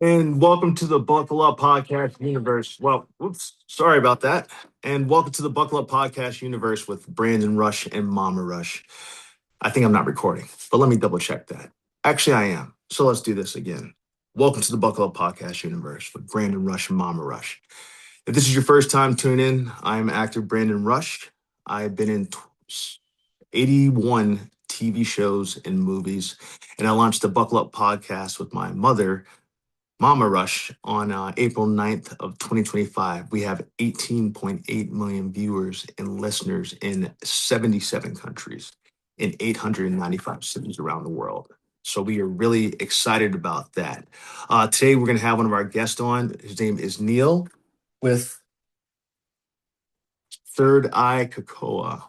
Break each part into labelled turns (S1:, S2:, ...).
S1: And welcome to the Buckle Up Podcast Universe. Well, whoops, sorry about that. And welcome to the Buckle Up Podcast Universe with Brandon Rush and Mama Rush. I think I'm not recording, but let me double check that. Actually, I am. So let's do this again. Welcome to the Buckle Up Podcast Universe with Brandon Rush and Mama Rush. If this is your first time tuning in, I'm actor Brandon Rush. I've been in 81 TV shows and movies, and I launched the Buckle Up Podcast with my mother, Mama Rush, on April 9th of 2025. We have 18.8 million viewers and listeners in 77 countries in 895 cities around the world. So we are really excited about that. Today we're going to have one of our guests on. His name is Neil with Third Eye Cocoa,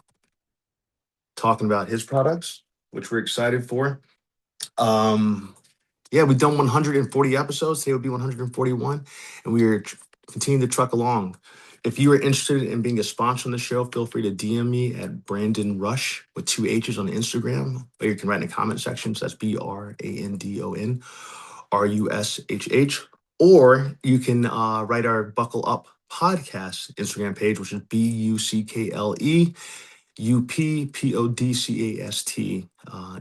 S1: talking about his products, which we're excited for. Um, Yeah, we've done 140 episodes. Today would be 141, and we are continuing to truck along. If you are interested in being a sponsor on the show, feel free to DM me at Brandon Rush with two H's on Instagram, or you can write in the comment section. So that's BRANDONRUSHH, or you can write our Buckle Up podcast Instagram page, which is BUCKLEUPPODCAST.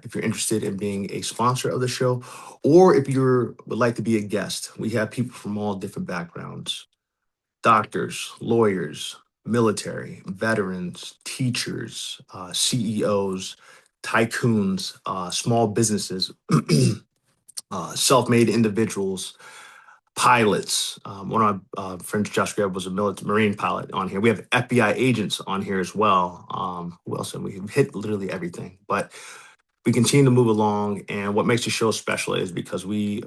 S1: If you're interested in being a sponsor of the show, or if you would like to be a guest, we have people from all different backgrounds: doctors, lawyers, military, veterans, teachers, CEOs, tycoons, small businesses, self made individuals, pilots. One of my friends, Josh Greb, was a Marine pilot on here. We have FBI agents on here as well. Who else? And we hit literally everything. But we continue to move along. And what makes the show special is because we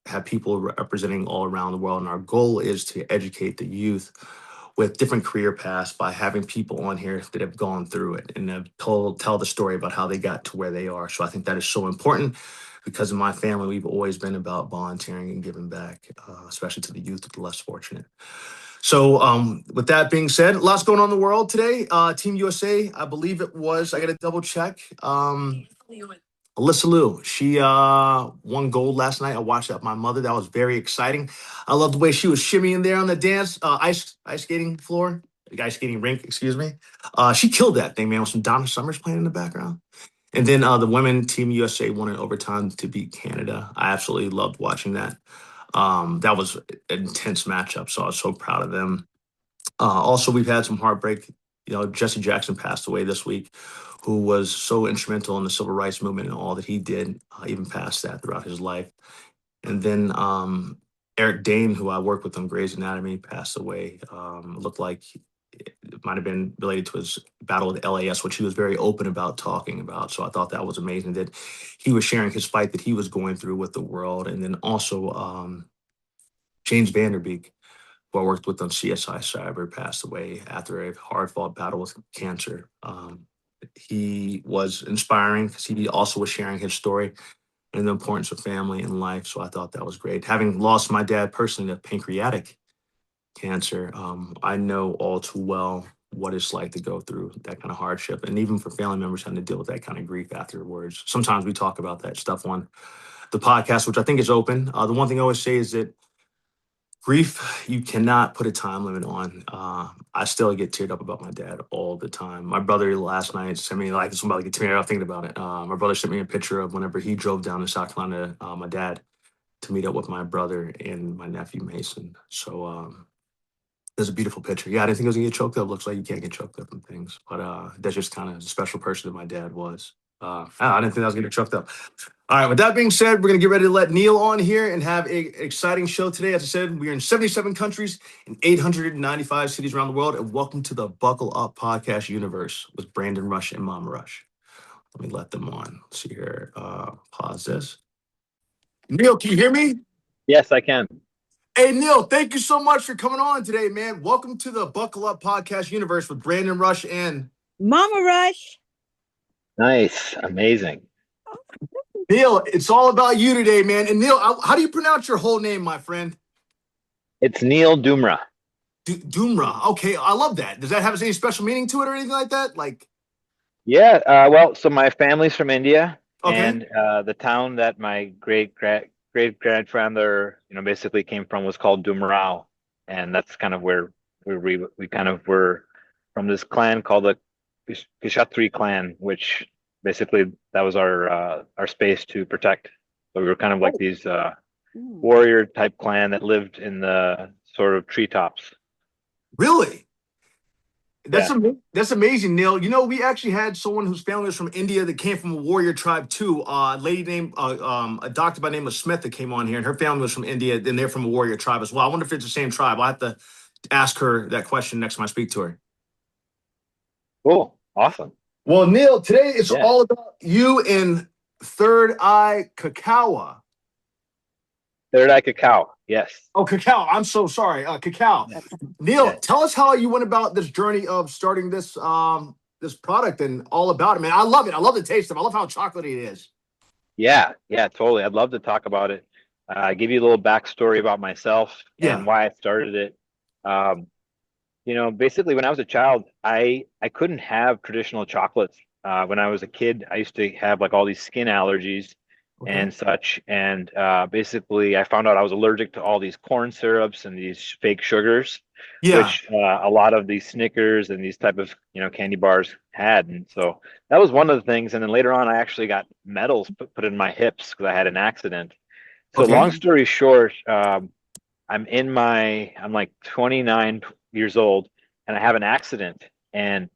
S1: have people representing all around the world. And our goal is to educate the youth with different career paths by having people on here that have gone through it and have tell the story about how they got to where they are. So I think that is so important because in my family, we've always been about volunteering and giving back, especially to the youth, the less fortunate. So with that being said, lots going on in the world today. Team USA, I believe it was, I got to double check. Alyssa Liu, she won gold last night. I watched that with my mother. That was very exciting. I love the way she was shimmying there on the ice skating floor, the ice skating rink, excuse me. She killed that thing, man, with some Donna Summers playing in the background. And then the women, Team USA, won in overtime to beat Canada. I absolutely loved watching that. That was an intense matchup, so I was so proud of them. Also, we've had some heartbreak. Jesse Jackson passed away this week, who was so instrumental in the civil rights movement and all that he did, even past that throughout his life. And then Eric Dane, who I worked with on Grey's Anatomy, passed away. Looked like it might have been related to his battle with LAS, which he was very open about talking about. So I thought that was amazing that he was sharing his fight that he was going through with the world. And then also James Vanderbeek, who I worked with on CSI Cyber, passed away after a hard fought battle with cancer. He was inspiring because he also was sharing his story and the importance of family and life. So I thought that was great. Having lost my dad personally to pancreatic cancer, I know all too well what it's like to go through that kind of hardship. And even for family members having to deal with that kind of grief afterwards. Sometimes we talk about that stuff on the podcast, which I think is open. The one thing I always say is that grief, you cannot put a time limit on. I still get teared up about my dad all the time. My brother last night sent me, like, somebody get teared up thinking about it. My brother sent me a picture of whenever he drove down to South Carolina, my dad, to meet up with my brother and my nephew Mason. So there's a beautiful picture. Yeah, I didn't think I was gonna get choked up. Looks like you can't get choked up and things, but that's just kind of a special person that my dad was. I didn't think I was gonna get choked up. All right, with that being said, we're going to get ready to let Neil on here and have an exciting show today. As I said, we are in 77 countries in 895 cities around the world. And welcome to the Buckle Up Podcast Universe with Brandon Rush and Mama Rush. Let me let them on. Let's see here. Pause this. Neil, can you hear me?
S2: Yes, I can.
S1: Hey, Neil, thank you so much for coming on today, man. Welcome to the Buckle Up Podcast Universe with Brandon Rush and
S3: Mama Rush.
S2: Nice. Amazing.
S1: Neil. It's all about you today, man. And Neil, how do you pronounce your whole name, my friend?
S2: It's Neil Dumra.
S1: Dumra. Okay, I love that. Does that have any special meaning to it or anything like that?
S2: Yeah. Well, so my family's from India,
S1: Okay.
S2: and the town that my great great grandfather, basically came from was called Dumra, and that's kind of where we kind of were from this clan called the Kshatriya clan, which basically that was our space to protect. So we were kind of like
S1: Oh,
S2: these
S3: Mm.
S2: warrior type clan that lived in the sort of treetops.
S1: really?
S2: Yeah.
S1: That's amazing, Neil. You know, we actually had someone whose family was from India that came from a warrior tribe too. A lady named a doctor by the name of Smith that came on here, and her family was from India, and they're from a warrior tribe as well. I wonder if it's the same tribe. I'll have to ask her that question next time I speak to her.
S2: Cool. Awesome.
S1: Well, Neil, today it's
S2: Yeah.
S1: all about you and Third Eye Cacao.
S2: Third Eye Cacao. Yes.
S1: Oh, Cacao. I'm so sorry. Cacao.
S2: Yeah.
S1: Neil,
S2: Yeah.
S1: tell us how you went about this journey of starting this product and all about it, man. I love it. I love the taste of it. I love how chocolatey it is.
S2: Yeah. Yeah. Totally. I'd love to talk about it. Give you a little backstory about myself and
S1: Yeah.
S2: why I started it. Um, basically when I was a child, I couldn't have traditional chocolates. When I was a kid, I used to have like all these skin allergies
S1: Okay.
S2: and such. And basically, I found out I was allergic to all these corn syrups and these fake sugars,
S1: Yeah.
S2: which a lot of these Snickers and these type of candy bars had. And so that was one of the things. And then later on, I actually got metals put in my hips because I had an accident. So long
S1: Okay.
S2: story short, I'm like 29 years old, and I have an accident. And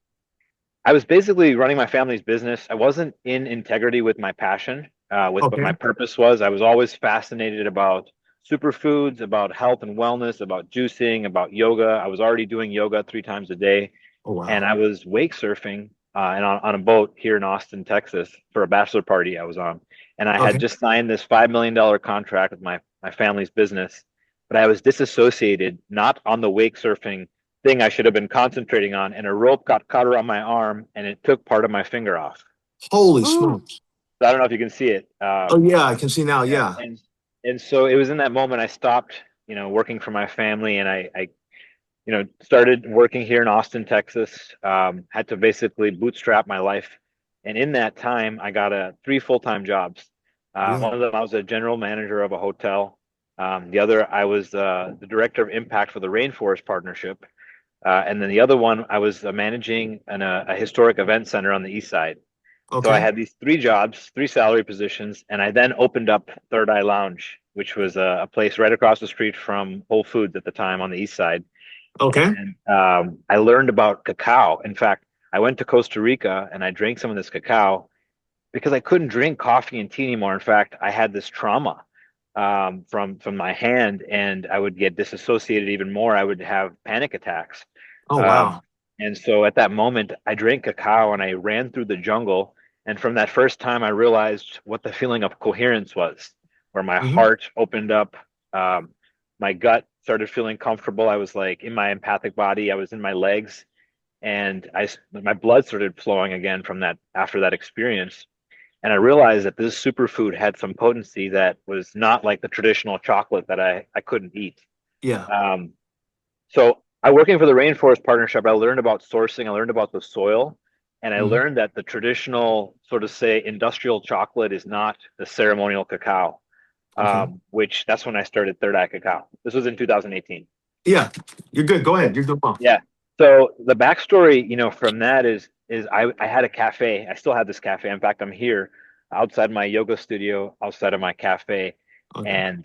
S2: I was basically running my family's business. I wasn't in integrity with my passion, with what
S1: Okay.
S2: my purpose was. I was always fascinated about superfoods, about health and wellness, about juicing, about yoga. I was already doing yoga 3 times a day,
S1: Oh
S2: and
S1: wow.
S2: I was wake surfing and on a boat here in Austin, Texas, for a bachelor party I was on. And I had
S1: Okay.
S2: just signed this $5 million contract with my family's business, but I was disassociated, not on the wake surfing thing I should have been concentrating on, and a rope got caught around my arm and it took part of my finger off.
S1: Holy
S3: Mm.
S1: smokes.
S2: So I don't know if you can see it.
S1: Oh yeah, I can see now.
S2: Yeah,
S1: Yeah.
S2: and so it was in that moment I stopped, working for my family, and I started working here in Austin, Texas. Had to basically bootstrap my life, and in that time, I got three full-time jobs.
S1: Really.
S2: One of them, I was a general manager of a hotel. The other, I was the director of impact for the Rainforest Partnership, and then the other one, I was managing a historic event center on the east side. So I
S1: Okay.
S2: had these three jobs, three salary positions, and I then opened up Third Eye Lounge, which was a place right across the street from Whole Foods at the time on the east side.
S1: Okay.
S2: And I learned about cacao. In fact, I went to Costa Rica and I drank some of this cacao because I couldn't drink coffee and tea anymore. In fact, I had this trauma from my hand, and I would get disassociated even more. I would have panic attacks.
S1: Oh
S2: Um,
S1: wow.
S2: and so at that moment, I drank cacao and I ran through the jungle. And from that first time, I realized what the feeling of coherence was, where my
S1: Hmm.
S2: heart opened up, um, my gut started feeling comfortable. I was like in my empathic body, I was in my legs, and my blood started flowing again from that after that experience. And I realized that this superfood had some potency that was not like the traditional chocolate that I couldn't eat.
S1: Yeah.
S2: Um, so I working for the Rainforest Partnership, I learned about sourcing, I learned about the soil, and I
S1: Hmm.
S2: learned that the traditional sort of say industrial chocolate is not the ceremonial cacao,
S1: Okay.
S2: which that's when I started Third Eye Cacao. This was in 2018.
S1: Yeah. You're good. Go
S2: Yeah.
S1: ahead. You're doing well.
S2: Yeah. So the backstory, from that is I had a cafe. I still have this cafe. In fact, I'm here outside my yoga studio, outside of my cafe,
S1: Okay.
S2: and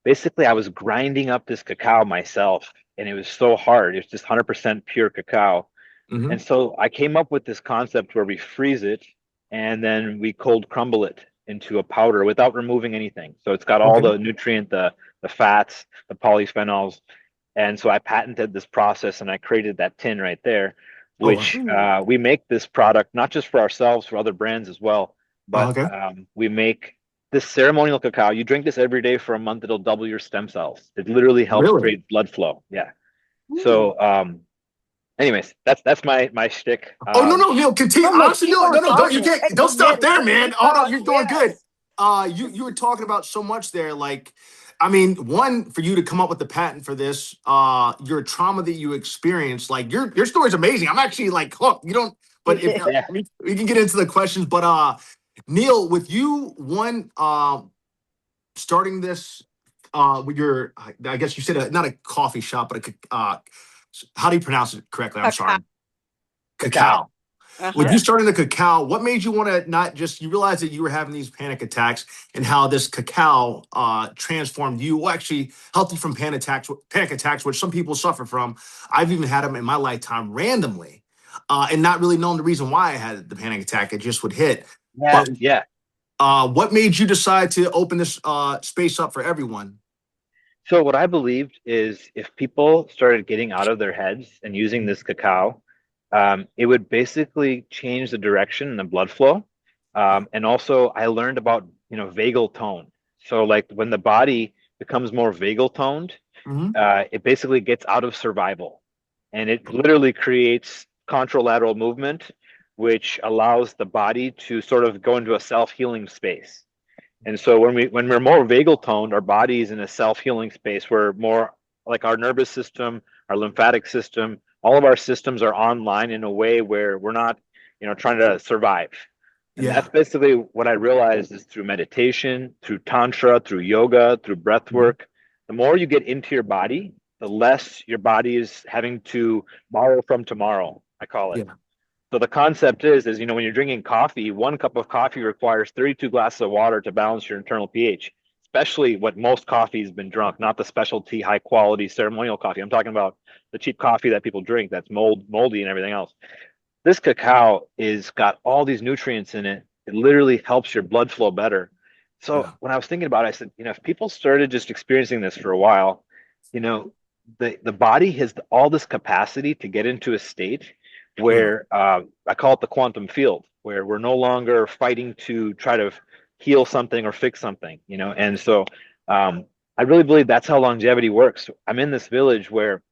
S2: basically I was grinding up this cacao myself, and it was so hard. It's just 100% pure cacao.
S1: Hmm.
S2: And so I came up with this concept where we freeze it and then we cold crumble it into a powder without removing anything. So it's got all
S1: Okay.
S2: the nutrient, the fats, the polyphenols. And so I patented this process and I created that tin right there,
S1: Oh wow.
S2: which
S3: Mm.
S2: we make this product not just for ourselves, for other brands as well,
S1: Oh,
S2: but
S1: okay.
S2: we make this ceremonial cacao. You drink this every day for a month, it'll double your stem cells. It literally helps
S1: Really?
S2: create blood flow. Yeah.
S3: Mm.
S2: So anyways, that's my shtick.
S1: Oh no, no, Neil, continue.
S3: From the
S1: Honestly, no, no,
S3: pure
S1: no, don't you
S3: goodness.
S1: can't don't stop
S3: Yes,
S1: there,
S3: from
S1: man.
S3: the
S1: Oh no,
S3: God.
S1: you're doing good.
S3: Yes.
S1: You were talking about so much there. Like, I mean, one, for you to come up with the patent for this, your trauma that you experienced, like your story's amazing. I'm actually like hooked. You don't, but if
S2: Yeah.
S1: we can get into the questions, but Neil, with you, one, starting this with your, I guess you said not a coffee shop, but how do you pronounce it correctly? I'm
S3: Cacao.
S1: sorry.
S2: Cacao.
S1: Cacao. With
S3: Uh-huh.
S1: you starting the cacao, what made you want to not just, you realize that you were having these panic attacks and how this cacao transformed you, well, actually helped you from panic attacks, which some people suffer from. I've even had them in my lifetime randomly and not really knowing the reason why I had the panic attack. It just would hit.
S2: Yeah,
S1: But
S2: yeah.
S1: what made you decide to open this space up for everyone?
S2: So what I believed is if people started getting out of their heads and using this cacao, it would basically change the direction and the blood flow. And also I learned about, vagal tone. So like when the body becomes more vagal toned,
S1: Hmm.
S2: it basically gets out of survival and it literally creates contralateral movement, which allows the body to sort of go into a self-healing space. And so when we're more vagal toned, our body is in a self-healing space. We're more like our nervous system, our lymphatic system, all of our systems are online in a way where we're not, trying to survive. And
S1: Yeah.
S2: that's basically what I realized is through meditation, through tantra, through yoga, through breath
S1: Hmm.
S2: work. The more you get into your body, the less your body is having to borrow from tomorrow, I call it.
S1: Yeah.
S2: So the concept is when you're drinking coffee, 1 cup of coffee requires 32 glasses of water to balance your internal pH, especially what most coffee has been drunk, not the specialty, high quality ceremonial coffee. I'm talking about the cheap coffee that people drink that's moldy and everything else. This cacao is got all these nutrients in it. It literally helps your blood flow better. So
S1: Yeah.
S2: when I was thinking about it, I said, if people started just experiencing this for a while, you know, the body has all this capacity to get into a state
S1: Yeah.
S2: where I call it the quantum field, where we're no longer fighting to try to heal something or fix something, And so I really believe that's how longevity works. I'm in this village where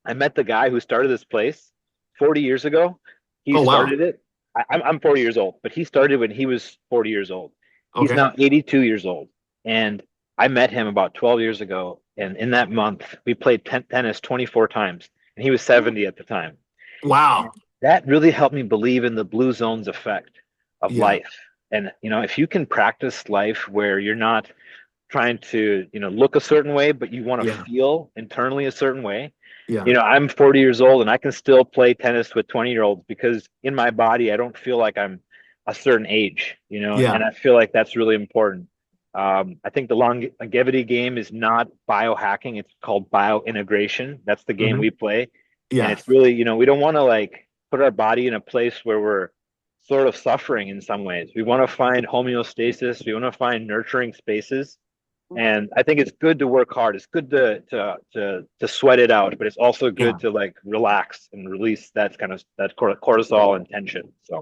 S2: I met the guy who started this place 40 years ago. He
S1: Oh, wow.
S2: started it. I'm 40 years old, but he started when he was 40 years old. He's
S1: Okay.
S2: now 82 years old. And I met him about 12 years ago. And in that month, we played tennis 24 times. And he was 70 at the time. And
S1: Wow.
S2: that really helped me believe in the blue zones effect of
S1: Yeah.
S2: life. And, if you can practice life where you're not trying to, look a certain way, but you want to
S1: Yeah.
S2: feel internally a certain way.
S1: Yeah.
S2: I'm 40 years old and I can still play tennis with 20-year-olds because in my body, I don't feel like I'm a certain age,
S1: Yeah.
S2: and I feel like that's really important. I think the longevity game is not biohacking. It's called biointegration. That's the game
S1: Hmm.
S2: we play. And
S1: Yeah.
S2: it's really, we don't want to like put our body in a place where we're sort of suffering in some ways. We want to find homeostasis. We want to find nurturing spaces, and I think it's good to work hard. It's good to sweat it out, but it's also
S1: Yeah.
S2: good to like relax and release that cortisol and tension. So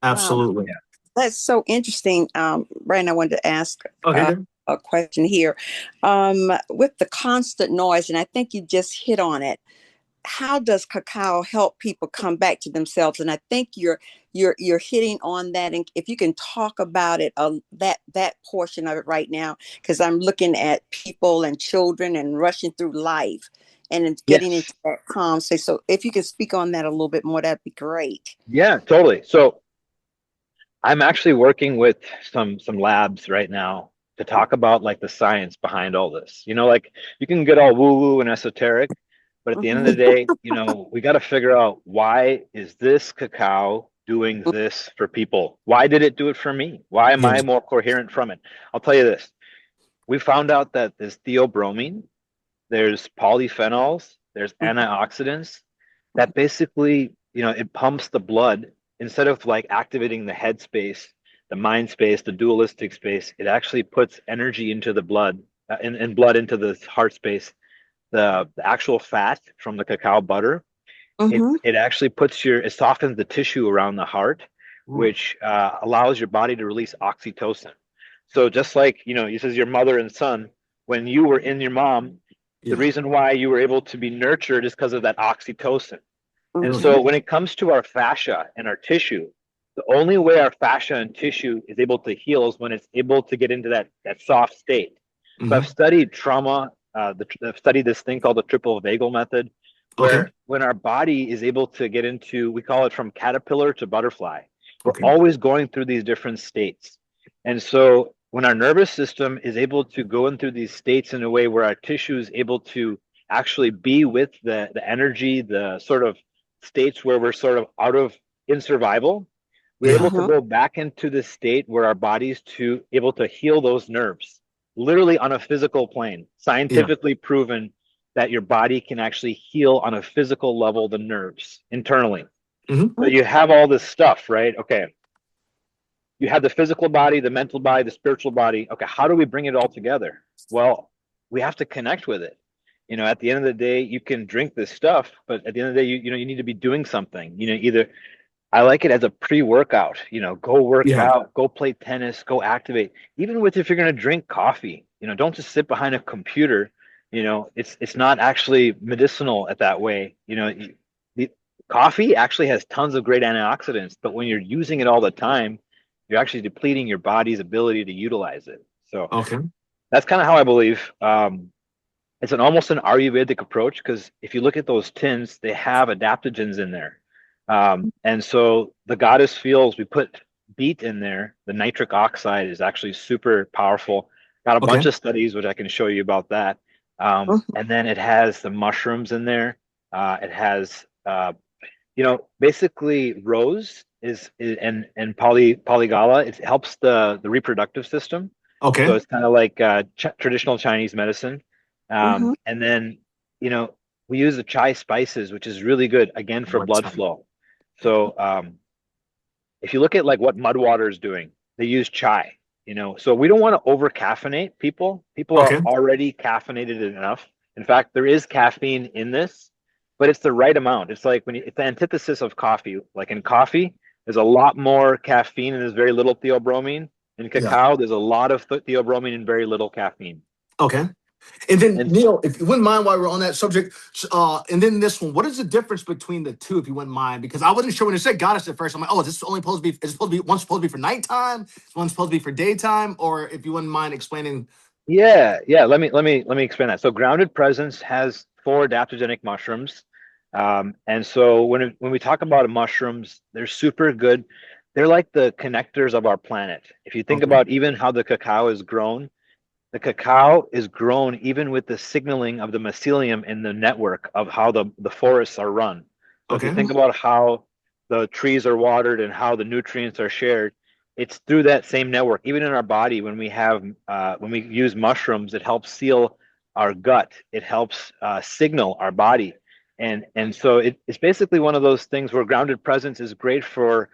S3: Wow.
S1: Absolutely.
S2: yeah.
S3: That's so interesting. Brian, I wanted to ask
S1: Okay. Good.
S3: a question here. With the constant noise, and I think you just hit on it. How does cacao help people come back to themselves? And I think you're hitting on that. And if you can talk about it, that portion of it right now, because I'm looking at people and children and rushing through life and it's getting
S2: Yes.
S3: into that calm space. So if you can speak on that a little bit more, that'd be great.
S2: Yeah, totally. So I'm actually working with some labs right now to talk about like the science behind all this. Like you can get all woo-woo and esoteric, but at the end of
S3: Mhm.
S2: the day, we got to figure out why is this cacao doing this for people? Why did it do it for me? Why am
S1: Yeah.
S2: I more coherent from it? I'll tell you this. We found out that there's theobromine, there's polyphenols, there's antioxidants that basically, it pumps the blood instead of like activating the head space, the mind space, the dualistic space. It actually puts energy into the blood and blood into the heart space. The actual fat from the cacao butter, it
S3: Mhm.
S2: it actually it softens the tissue around the heart,
S1: Ooh.
S2: which allows your body to release oxytocin. So just like, you says your mother and son, when you were in your mom, the
S1: Yeah.
S2: reason why you were able to be nurtured is because of that oxytocin. And
S1: Really.
S3: Mhm.
S2: so when it comes to our fascia and our tissue, the only way our fascia and tissue is able to heal is when it's able to get into that soft state. So I've
S1: Hmm.
S2: studied trauma. I've studied this thing called the triple vagal method,
S1: Okay.
S2: where when our body is able to get into, we call it from caterpillar to butterfly. We're
S1: Okay.
S2: always going through these different states. And so when our nervous system is able to go in through these states in a way where our tissue is able to actually be with the energy, the sort of states where we're sort of out of in survival, we're
S1: Yeah.
S2: able to go back into the state where our body's to able to heal those nerves, literally on a physical plane,
S1: Yeah.
S2: scientifically proven that your body can actually heal on a physical level the nerves internally.
S1: Hmm.
S2: So you have all this stuff, right? Okay, you have the physical body, the mental body, the spiritual body. Okay, how do we bring it all together? Well, we have to connect with it. At the end of the day, you can drink this stuff, but at the end of the day, you need to be doing something. Either I like it as a pre-workout. Go work
S1: Yeah.
S2: out, go play tennis, go activate. Even with if you're going to drink coffee, don't just sit behind a computer. It's not actually medicinal at that way. The coffee actually has tons of great antioxidants, but when you're using it all the time, you're actually depleting your body's ability to utilize it. So
S1: Okay.
S2: that's kind of how I believe. It's almost an Ayurvedic approach because if you look at those tins, they have adaptogens in there. And so the goddess feels we put beet in there. The nitric oxide is actually super powerful. Got a
S1: Okay.
S2: bunch of studies which I can show you about that. And then it has the mushrooms in there. It has basically rose and polygala. It helps the reproductive system. So
S1: Okay.
S2: it's kind of like traditional Chinese medicine.
S3: Mhm.
S2: And then we use the chai spices, which is really good again for
S1: What
S2: blood
S1: time?
S2: flow. So if you look at like what Mudwater is doing, they use chai. So we don't want to over caffeinate people. People are
S1: Okay.
S2: already caffeinated enough. In fact, there is caffeine in this, but it's the right amount. It's like it's the antithesis of coffee. Like in coffee, there's a lot more caffeine and there's very little theobromine. In
S1: Yeah.
S2: cacao, there's a lot of theobromine and very little caffeine.
S1: Okay. And then
S2: And
S1: Neil, if you wouldn't mind while we're on that subject, and then this one, what is the difference between the two, if you wouldn't mind? Because I wasn't sure when it said goddess at first. I'm like, oh, is this only supposed to be? Is it supposed to be one's supposed to be for nighttime? One's supposed to be for daytime? Or if you wouldn't mind explaining.
S2: yeah. Let me explain that. So grounded presence has 4 adaptogenic mushrooms. And so when we talk about mushrooms, they're super good. They're like the connectors of our planet. If you think
S1: Okay.
S2: about even how the cacao is grown, the cacao is grown even with the signaling of the mycelium in the network of how the forests are run. So if you
S1: Okay.
S2: think about how the trees are watered and how the nutrients are shared, it's through that same network. Even in our body, when we use mushrooms, it helps seal our gut. It helps signal our body, and so it's basically one of those things where grounded presence is great for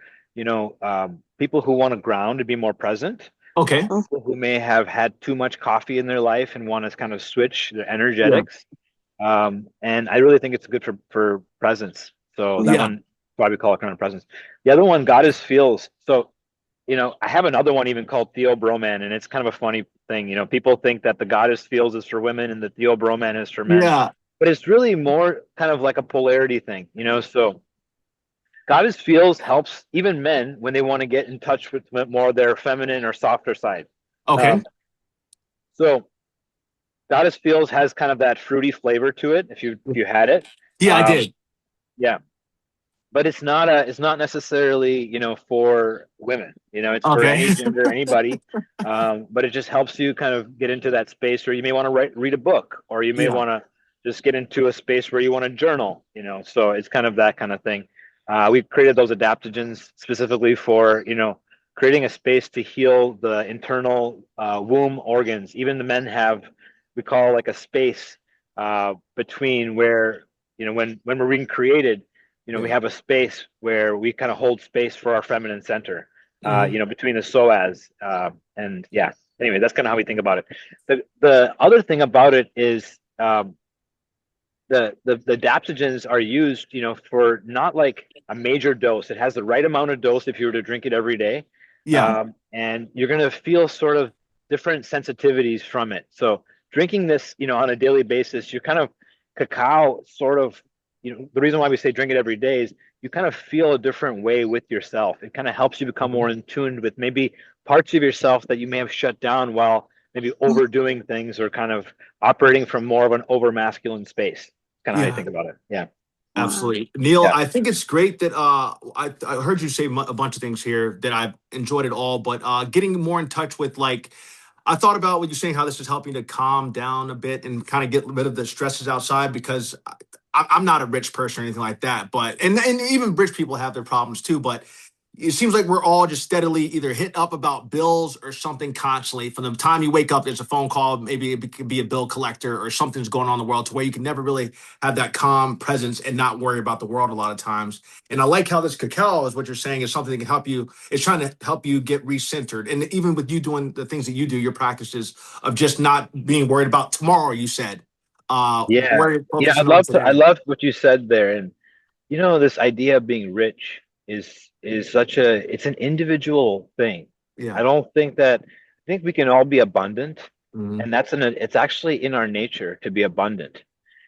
S2: people who want to ground and be more present,
S1: Okay.
S2: people who may have had too much coffee in their life and want to kind of switch their
S1: Yeah.
S2: energetics. And I really think it's good for presence. So that
S3: Mhm.
S1: Yeah.
S2: one, why we call it kind of presence. The other one, goddess feels. So, I have another one even called theobroman, and it's kind of a funny thing. People think that the goddess feels is for women and the theobroman is for men,
S1: Yeah.
S2: but it's really more kind of like a polarity thing. So goddess feels helps even men when they want to get in touch with more of their feminine or softer side.
S1: Okay.
S2: Um, so goddess feels has kind of that fruity flavor to it if you had it.
S1: Yeah, I
S2: Um,
S1: did.
S2: yeah, but it's not necessarily for women. It's for
S1: Okay.
S2: any gender, anybody. But it just helps you kind of get into that space where you may want to read a book, or you may
S1: Yeah.
S2: want to just get into a space where you want to journal. So it's kind of that kind of thing. We created those adaptogens specifically for creating a space to heal the internal womb organs. Even the men have, we call like a space between where when we're being created, we
S1: Yeah.
S2: have a space where we kind of hold space for our feminine center,
S1: Hmm.
S2: between the psoas. And yeah, anyway, that's kind of how we think about it. The other thing about it is the adaptogens are used, for not like a major dose. It has the right amount of dose if you were to drink it every day.
S1: Yeah.
S2: And you're going to feel sort of different sensitivities from it. So drinking this, on a daily basis, you're kind of cacao sort of, the reason why we say drink it every day is you kind of feel a different way with yourself. It kind of helps you become
S1: Okay.
S2: more in tune with maybe parts of yourself that you may have shut down while maybe overdoing things or kind of operating from more of an over masculine space. Kind of how you
S1: Yeah.
S2: think about it. Yeah.
S3: Wow.
S1: Absolutely. Neil,
S2: Yeah.
S1: I think it's great that I heard you say a bunch of things here that I've enjoyed it all, but getting more in touch with like I thought about what you're saying, how this is helping to calm down a bit and kind of get rid of the stresses outside because I'm not a rich person or anything like that, but and even rich people have their problems too. But it seems like we're all just steadily either hit up about bills or something constantly. From the time you wake up, there's a phone call, maybe it could be a bill collector or something's going on in the world to where you can never really have that calm presence and not worry about the world a lot of times. And I like how this cacao is what you're saying is something that can help you. It's trying to help you get recentered. And even with you doing the things that you do, your practices of just not being worried about tomorrow, you said,
S2: Yeah.
S1: worry,
S2: Yeah,
S1: focusing on
S2: I
S1: today.
S2: loved what you said there. And this idea of being rich is such it's an individual thing.
S1: Yeah.
S2: I think we can all be abundant,
S1: Hmm.
S2: and it's actually in our nature to be abundant.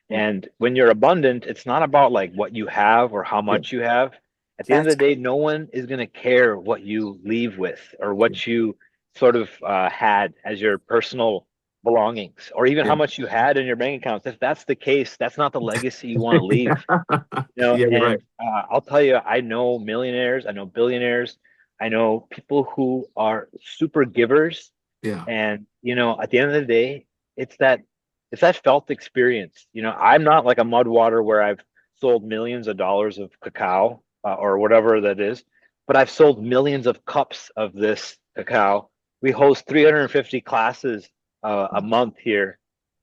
S2: And when you're abundant, it's not about like what you have or how
S1: Yeah.
S2: much you have. At the end of
S3: That's
S2: the day, no one is going to care what you leave with or
S1: Yeah.
S2: what you sort of had as your personal belongings, or even how
S1: Yeah.
S2: much you had in your bank accounts. If that's the case, that's not the legacy you want to leave.
S1: Yeah, you're right.
S2: And I'll tell you, I know millionaires, I know billionaires, I know people who are super givers.
S1: Yeah.
S2: And, at the end of the day, it's that it's that felt experience. I'm not like a mud water where I've sold millions of dollars of cacao or whatever that is, but I've sold millions of cups of this cacao. We host 350 classes a month here,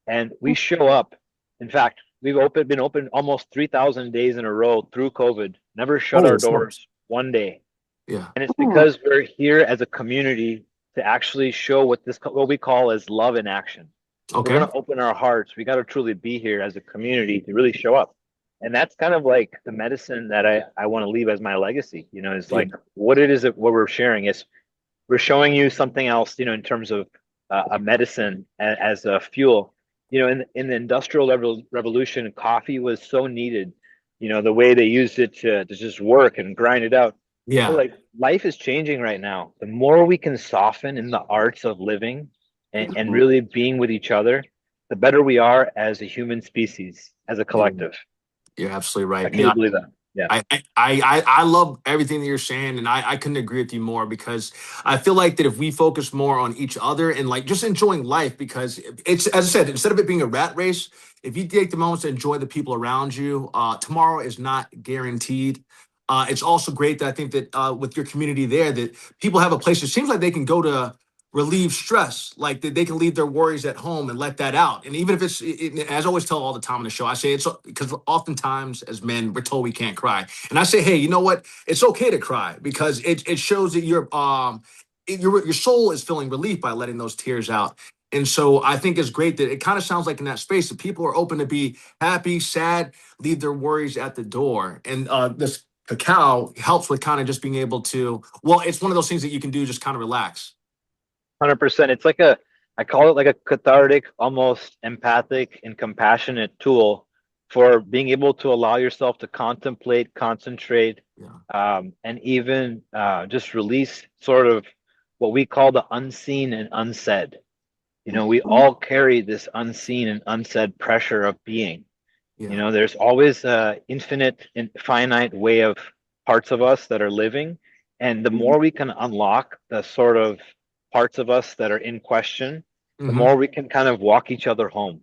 S2: and we show up. In fact, been open almost 3,000 days in a row through COVID. Never shut our
S1: Holy smokes.
S2: doors one day,
S1: Yeah.
S2: and it's because we're here as a community to actually show what we call as love in action. We're
S1: Okay.
S2: going to open our hearts. We got to truly be here as a community to really show up. And that's kind of like the medicine that I want to leave as my legacy. Is
S1: Yeah.
S2: like what it is that what we're sharing is we're showing you something else, in terms of a medicine as a fuel. In the industrial revolution, coffee was so needed. The way they used it to just work and grind it out. But
S1: Yeah.
S2: like life is changing right now. The more we can soften in the arts of living and
S1: Mhm.
S2: really being with each other, the better we are as a human species, as a
S1: Yeah.
S2: collective.
S1: You're absolutely
S2: I
S1: right.
S2: truly
S1: Yeah.
S2: believe that. Yeah.
S1: I love everything that you're saying, and I couldn't agree with you more because I feel like that if we focus more on each other and like just enjoying life, because it's as I said, instead of it being a rat race, if you take the moments to enjoy the people around you, tomorrow is not guaranteed. It's also great that I think that with your community there, that people have a place. It seems like they can go to relieve stress, like that they can leave their worries at home and let that out. And even if as I always tell all the time on the show, I say it's because oftentimes as men we're told we can't cry, and I say, hey, you know what? It's okay to cry because it shows that your soul is feeling relief by letting those tears out. And so I think it's great that it kind of sounds like in that space that people are open to be happy, sad, leave their worries at the door. And this cacao helps with kind of just being able to, well, it's one of those things that you can do, just kind of relax.
S2: 100%. I call it like a cathartic, almost empathic and compassionate tool for being able to allow yourself to contemplate, concentrate,
S1: Yeah.
S2: and even just release sort of what we call the unseen and unsaid. We all carry this unseen and unsaid pressure of being.
S1: Yeah.
S2: There's always a infinite and finite way of parts of us that are living. And the more we can unlock the sort of parts of us that are in question, the
S1: Hmm.
S2: more we can kind of walk each other home.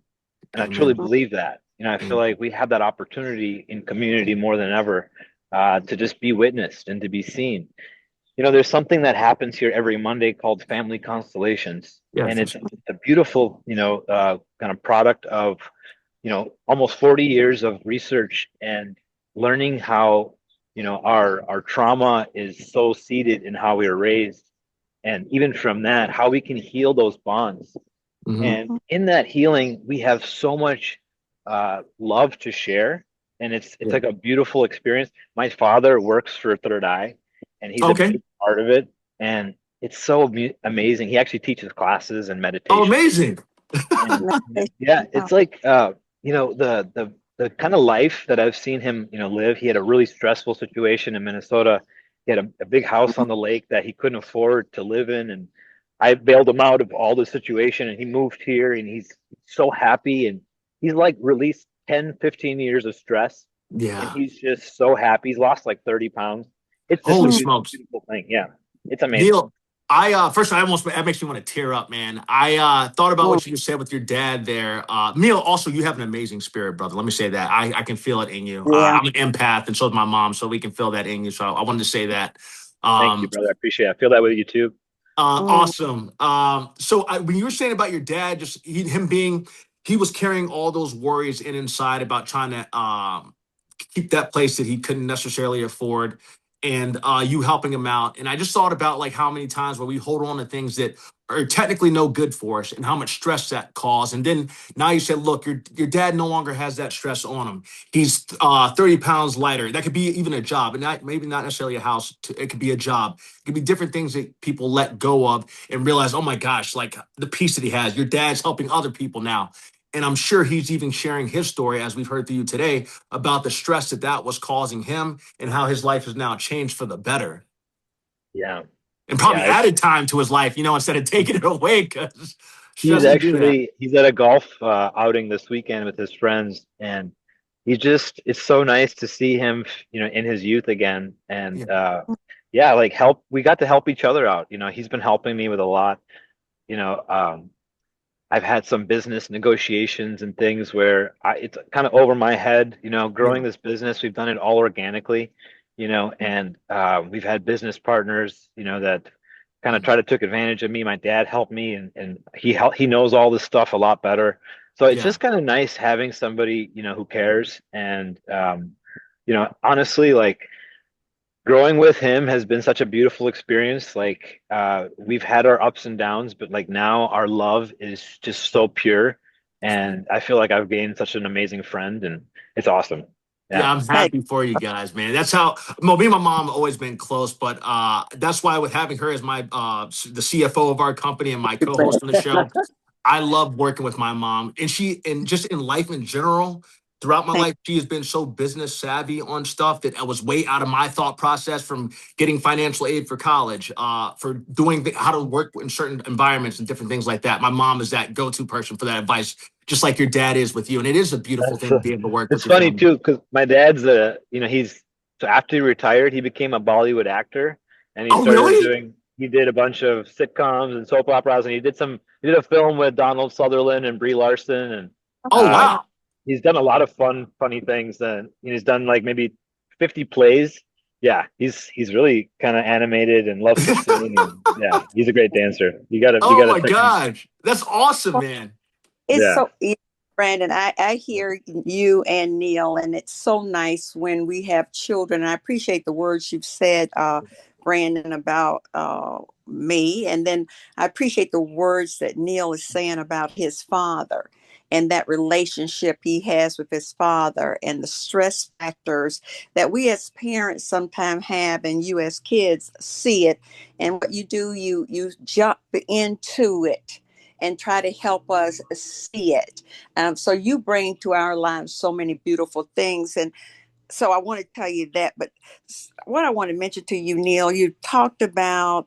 S2: And I truly
S1: Amen.
S2: believe that. I feel
S1: Amen.
S2: like we have that opportunity in community more than ever to just be witnessed and to be seen. There's something that happens here every Monday called Family Constellations,
S1: Yeah,
S2: and
S1: for
S2: it's
S1: sure.
S2: a beautiful, kind of product of, almost 40 years of research and learning how, our trauma is so seated in how we were raised, and even from that, how we can heal those bonds.
S1: Hmm.
S2: And in that healing, we have so much love to share, and it's
S1: Yeah.
S2: like a beautiful experience. My father works for Third Eye, and he's a
S1: Okay.
S2: big part of it, and it's so amazing. He actually teaches classes and
S1: Oh,
S2: meditation,
S1: amazing.
S2: and yeah, it's like the kind of life that I've seen him, live. He had a really stressful situation in Minnesota. He had a big house on the lake that he couldn't afford to live in, and I bailed him out of all the situation, and he moved here, and he's so happy, and he's like released 10, 15 years of stress, and
S1: Yeah.
S2: he's just so happy. He's lost like 30 pounds. It's just a
S1: Holy
S2: beautiful,
S1: smokes.
S2: beautiful thing. Yeah, it's amazing.
S1: Neil, First, I almost that makes me want to tear up, man. I thought about
S3: Mm,
S1: what you said with your dad there. Neil, also, you have an amazing spirit, brother. Let me say that. I can feel it in you.
S3: yeah.
S1: I'm an empath, and so is my mom, so we can feel that in you. So I wanted to say that.
S2: Thank you,
S1: Um,
S2: brother. I appreciate it. I feel that with you too.
S3: Mm,
S1: Awesome. When you were saying about your dad, just him being, he was carrying all those worries in inside about trying to keep that place that he couldn't necessarily afford, and you helping him out. And I just thought about like how many times where we hold on to things that are technically no good for us and how much stress that caused. And then now you said, look, your dad no longer has that stress on him. He's 30 pounds lighter. That could be even a job, and not maybe not necessarily a house. It could be a job. It could be different things that people let go of and realize, oh my gosh, like the peace that he has. Your dad's helping other people now. And I'm sure he's even sharing his story, as we've heard through you today, about the stress that that was causing him and how his life has now changed for the better
S2: Yeah.
S1: and
S2: Yeah.
S1: probably added time to his life, instead of taking it away because she doesn't do that.
S2: He's at a golf outing this weekend with his friends, and it's so nice to see him, in his youth again. And
S1: Yeah.
S2: yeah, like we got to help each other out. He's been helping me with a lot. You know, I've had some business negotiations and things where it's kind of over my head, growing
S1: Yeah.
S2: this business. We've done it all organically, and we've had business partners, that kind of
S1: Mm.
S2: try to took advantage of me. My dad helped me, and he knows all this stuff a lot better. So it's
S1: Yeah.
S2: just kind of nice having somebody, who cares. And honestly, like growing with him has been such a beautiful experience. Like we've had our ups and downs, but like now our love is just so pure, and I feel like I've gained such an amazing friend, and it's awesome. Yeah.
S1: Yeah, I'm
S3: hey,
S1: happy for you guys, man. That's how, well, me and my mom have always been close, but that's why with having her as my the CFO of our company and my co-host on the show, I love working with my mom, and just in life in general. Throughout my
S3: thank
S1: life, she has been so business savvy on stuff that I was way out of my thought process, from getting financial aid for college, for doing how to work in certain environments and different things like that. My mom is that go-to person for that advice, just like your dad is with you. And it is a beautiful
S2: That's
S1: thing to be able to work with
S2: it's
S1: your
S2: funny
S1: family.
S2: too, because my dad's he's so after he retired, he became a Bollywood actor, and
S1: Oh, really?
S2: he did a bunch of sitcoms and soap operas, and he did a film with Donald Sutherland and Brie Larson, and
S1: Oh,
S2: um,
S1: wow.
S2: he's done a lot of funny things, and he's done like maybe 50 plays. Yeah, he's really kind of animated and loves to sing, and yeah, he's a great dancer. You
S1: Oh
S2: gotta
S1: my
S2: check him out.
S1: gosh. That's awesome,
S3: you.
S1: man.
S3: It's
S2: Yeah.
S3: so Brandon, I hear you and Neil, and it's so nice when we have children. And I appreciate the words you've said, Brandon, about me. And then I appreciate the words that Neil is saying about his father and that relationship he has with his father and the stress factors that we as parents sometimes have and you as kids see it. And what you do, you jump into it and try to help us see it. So you bring to our lives so many beautiful things. And so I want to tell you that. But what I want to mention to you, Neil, you talked about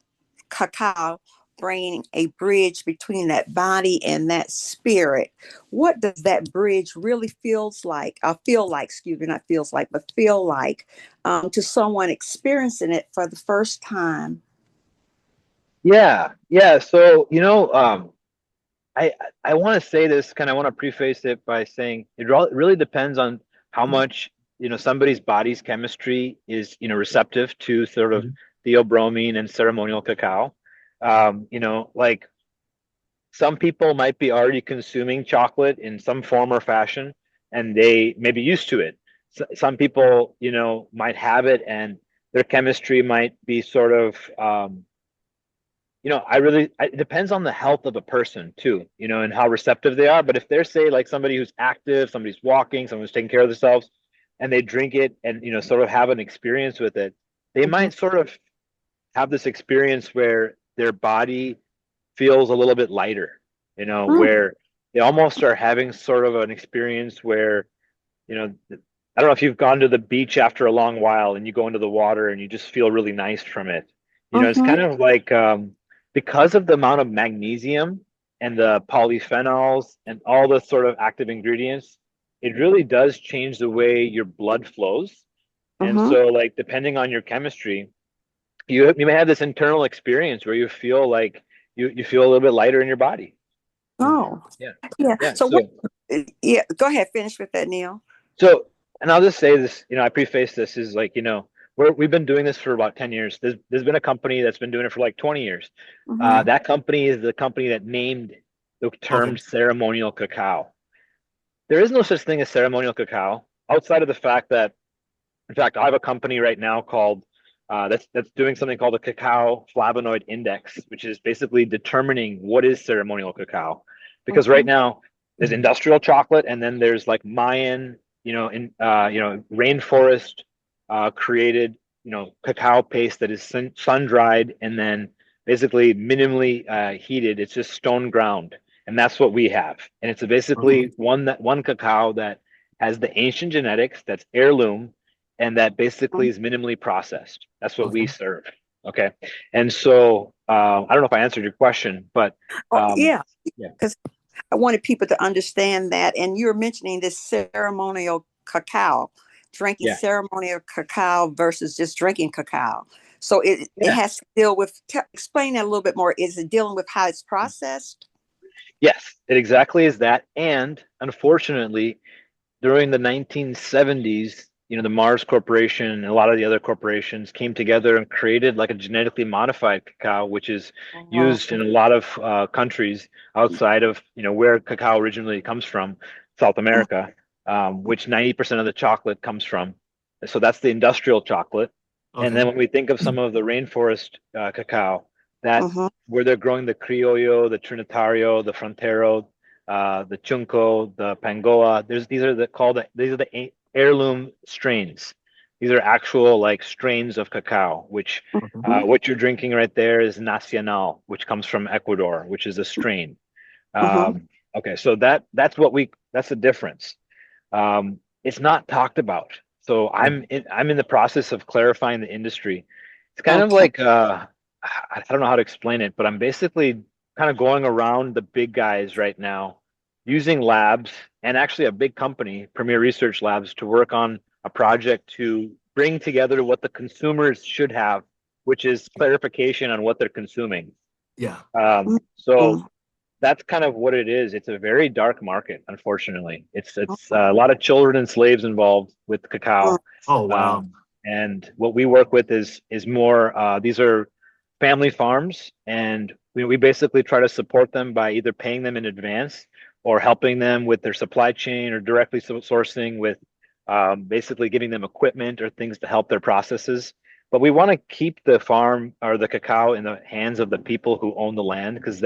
S3: cacao bringing a bridge between that body and that spirit. What does that bridge really feels like? Feel like, excuse me, not feels like, but feel like to someone experiencing it for the first time.
S2: Yeah, yeah. So, I I want to say this kind of want to preface it by saying really depends on how much somebody's body's chemistry is receptive to sort of
S1: Mhm.
S2: theobromine and ceremonial cacao. Like some people might be already consuming chocolate in some form or fashion, and they may be used to it. Some people might have it, and their chemistry might be sort of it depends on the health of a person too, and how receptive they are. But if they're, say, like somebody who's active, somebody's walking, someone who's taking care of themselves, and they drink it and, sort of have an experience with it, they
S3: Mhm.
S2: might sort of have this experience where their body feels a little bit lighter,
S3: Mm,
S2: where they almost are having sort of an experience where, you know, I don't know if you've gone to the beach after a long while and you go into the water and you just feel really nice from it. It's
S3: mhm,
S2: kind of like because of the amount of magnesium and the polyphenols and all the sort of active ingredients, it really does change the way your blood flows. And
S3: mhm,
S2: so, like, depending on your chemistry, you may have this internal experience where you feel like you feel a little bit lighter in your body.
S3: Oh,
S2: Yeah.
S3: yeah.
S2: Yeah.
S3: So what? Yeah, go ahead. Finish with that, Neil.
S2: So, and I'll just say this, I preface this is like, we've been doing this for about 10 years. There's been a company that's been doing it for like 20 years.
S3: Mm-hmm.
S2: That company is the company that named the
S1: Okay.
S2: term ceremonial cacao. There is no such thing as ceremonial cacao outside of the fact that, in fact, I have a company right now called that's doing something called the Cacao Flavonoid Index, which is basically determining what is ceremonial cacao. Because right
S3: Mm-hmm.
S2: now there's industrial chocolate, and then there's like Mayan, rainforest created, cacao paste that is sun dried and then basically minimally heated. It's just stone ground, and that's what we have. And it's
S1: Okay.
S2: basically one cacao that has the ancient genetics, that's heirloom, and that basically is minimally processed. That's what we
S1: Okay.
S2: serve. Okay. And so I don't know if I answered your question, but
S3: Oh, yeah,
S2: yeah,
S3: because I wanted people to understand that. And you're mentioning this ceremonial cacao, drinking
S2: yeah,
S3: ceremonial cacao versus just drinking cacao. So it
S2: yeah.
S3: has to deal with, explain that a little bit more. Is it dealing with how it's processed?
S2: Yes, it exactly is that. And unfortunately, during the 1970s, the Mars Corporation and a lot of the other corporations came together and created like a genetically modified cacao, which is
S3: Oh,
S2: used in a lot of countries outside of, where cacao originally comes from, South America, which 90% of the chocolate comes from. So that's the industrial chocolate. And
S1: Okay.
S2: then when we think of some of the rainforest cacao, that's
S3: mm-hmm,
S2: where they're growing the Criollo, the Trinitario, the Frontero, the Chunco, the Pangoa. These are the heirloom strains. These are actual like strains of cacao, which
S1: Okay.
S2: what you're drinking right there is Nacional, which comes from Ecuador, which is a strain.
S3: mm-hmm.
S2: Okay, so that's the difference. It's not talked about. So I'm in the process of clarifying the industry. It's kind of
S3: Okay.
S2: like I don't know how to explain it, but I'm basically kind of going around the big guys right now, using labs and actually a big company, Premier Research Labs, to work on a project to bring together what the consumers should have, which is clarification on what they're consuming.
S1: Yeah.
S2: So
S3: Mm-hmm.
S2: that's kind of what it is. It's a very dark market, unfortunately. It's a lot of children and slaves involved with cacao.
S1: Oh wow.
S2: Um, and what we work with is more these are family farms, and we basically try to support them by either paying them in advance or helping them with their supply chain or directly sourcing with basically giving them equipment or things to help their processes. But we want to keep the farm or the cacao in the hands of the people who own the land, because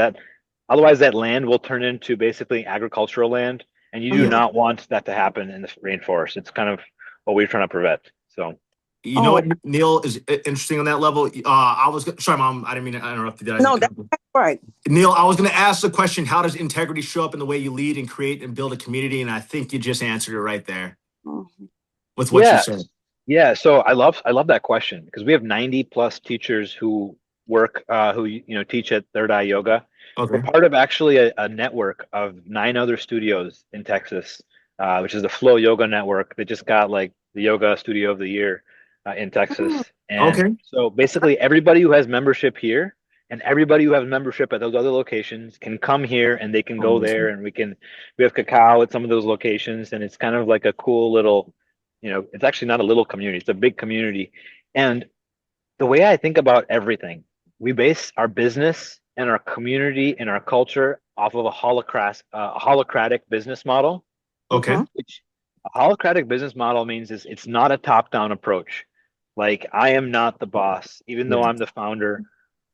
S2: otherwise that land will turn into basically agricultural land, and you do
S1: Yeah.
S3: Mm-hmm.
S2: not want that to happen in the rainforest. It's kind of what we're trying to prevent. So
S1: You know
S3: Oh,
S1: what, Neil, is interesting on that level. I was sorry, Mom. I didn't mean to interrupt you.
S3: no, that's right.
S1: Neil, I was going to ask the question: how does integrity show up in the way you lead and create and build a community? And I think you just answered it right there
S3: Mhm.
S1: with what you
S2: yeah,
S1: said.
S2: yeah. So I love that question because we have 90 plus teachers who work who teach at Third Eye Yoga. We're
S1: Okay.
S2: part of actually a network of 9 other studios in Texas, which is the Flow Yoga Network. They just got like the Yoga Studio of the Year in Texas.
S3: Mm,
S2: And
S1: Okay.
S2: so basically, everybody who has membership here and everybody who has membership at those other locations can come here and they can go there,
S1: Amazing.
S2: and we have cacao at some of those locations, and it's kind of like a cool little, it's actually not a little community, it's a big community. And the way I think about everything, we base our business and our community and our culture off of a holocratic business model,
S1: Okay.
S3: mhm.
S2: which a holocratic business model means is it's not a top-down approach. Like I am not the boss, even though
S1: Yeah.
S2: I'm the founder.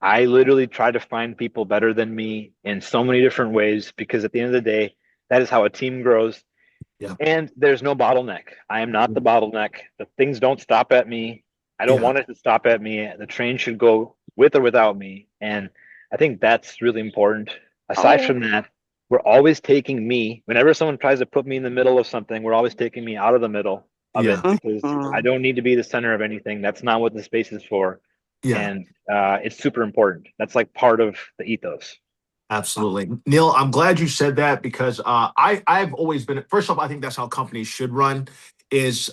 S2: I literally try to find people better than me in so many different ways because at the end of the day, that is how a team grows.
S1: Yeah.
S2: And there's no bottleneck. I am not the bottleneck. The things don't stop at me. I don't
S1: Yeah.
S2: want it to stop at me. The train should go with or without me. And I think that's really important. Aside
S3: Oh,
S2: from that, we're always taking me, whenever someone tries to put me in the middle of something, we're always taking me out of the middle of it
S1: Yeah.
S2: because I
S3: mhm.
S2: don't need to be the center of anything. That's not what the space is for.
S1: Yeah.
S2: And it's super important. That's like part of the ethos.
S1: Absolutely. Neil, I'm glad you said that because I've always been, first off, I think that's how companies should run is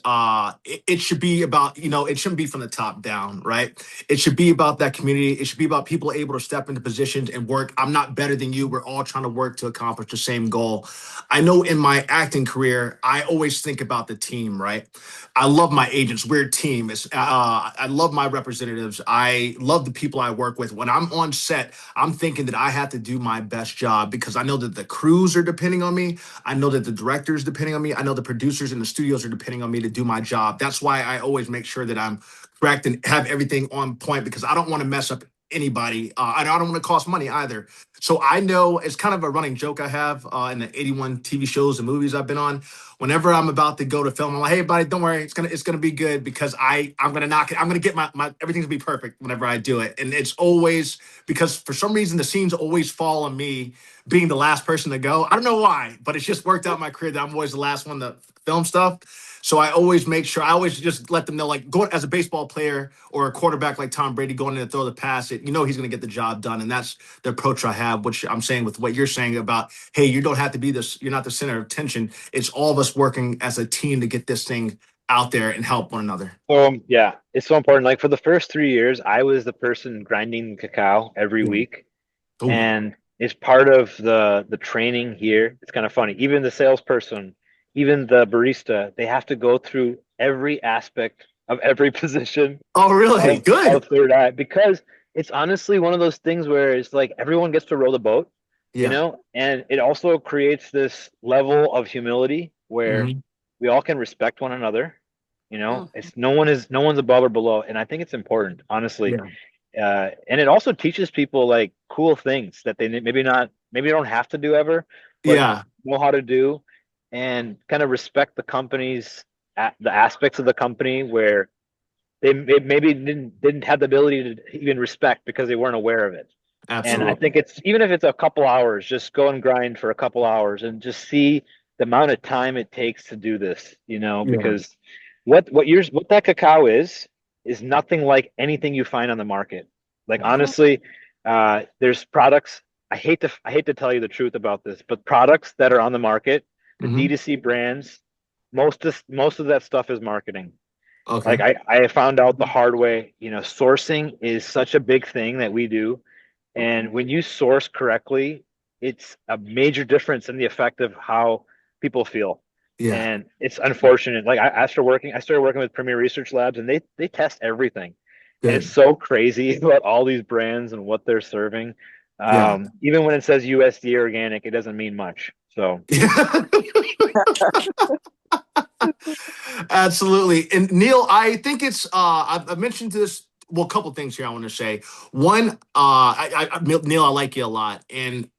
S1: it should be about, it shouldn't be from the top down, right? It should be about that community. It should be about people able to step into positions and work. I'm not better than you. We're all trying to work to accomplish the same goal. I know in my acting career, I always think about the team, right? I love my agents. We're a team. I love my representatives. I love the people I work with. When I'm on set, I'm thinking that I have to do my best job because I know that the crews are depending on me. I know that the directors depending on me. I know the producers in the studios are depending on me to do my job. That's why I always make sure that I'm correct and have everything on point because I don't want to mess up anybody. I don't want to cost money either. So I know it's kind of a running joke I have in the 81 TV shows and movies I've been on. Whenever I'm about to go to film, I'm like, hey, buddy, don't worry. It's gonna be good because I'm gonna knock it. I'm gonna get my everything's gonna be perfect whenever I do it. And it's always because for some reason the scenes always fall on me being the last person to go. I don't know why, but it's just worked out in my career that I'm always the last one to film stuff. So I always make sure I always just let them know, like going as a baseball player or a quarterback like Tom Brady going in to throw the pass, he's going to get the job done, and that's the approach I have. Which I'm saying with what you're saying about, hey, you don't have to be this, you're not the center of attention. It's all of us working as a team to get this thing out there and help one another.
S2: Yeah, it's so important. Like for the first 3 years, I was the person grinding cacao every week,
S1: Ooh.
S2: and it's part of the training here. It's kind of funny. Even the salesperson, even the barista, they have to go through every aspect of every position
S1: Oh, really?
S2: of
S1: Good.
S2: third eye because it's honestly one of those things where it's like everyone gets to row the boat,
S1: Yeah.
S2: and it also creates this level of humility where
S1: Hmm.
S2: we all can respect one another.
S3: Mhm.
S2: It's no one's above or below, and I think it's important, honestly.
S1: Yeah.
S2: And it also teaches people like cool things that they maybe don't have to do ever, but
S1: Yeah.
S2: know how to do, and kind of respect the company's the aspects of the company where maybe didn't have the ability to even respect because they weren't aware of it. And I
S1: Absolutely.
S2: think it's even if it's a couple hours, just go and grind for a couple hours and just see the amount of time it takes to do this,
S1: Yeah.
S2: because what that cacao is nothing like anything you find on the market. Like
S1: Wow.
S2: honestly, there's products. I hate to tell you the truth about this, but products that are on the market, the
S1: Hmm.
S2: D2C brands, most of that stuff is marketing. Like
S1: Okay.
S2: I found out the hard way, sourcing is such a big thing that we do. And
S3: Mhm.
S2: when you source correctly, it's a major difference in the effect of how people feel.
S1: Yeah.
S2: And it's unfortunate. Like I started working with Premier Research Labs, and they test everything, and it's
S1: Good.
S2: so crazy about all these brands and what they're serving.
S1: Yeah.
S2: Even when it says USD organic, it doesn't mean much. So
S1: Absolutely. And Neil, I think I've mentioned this. Well, a couple things here I want to say. One, Neil, I like you a lot, and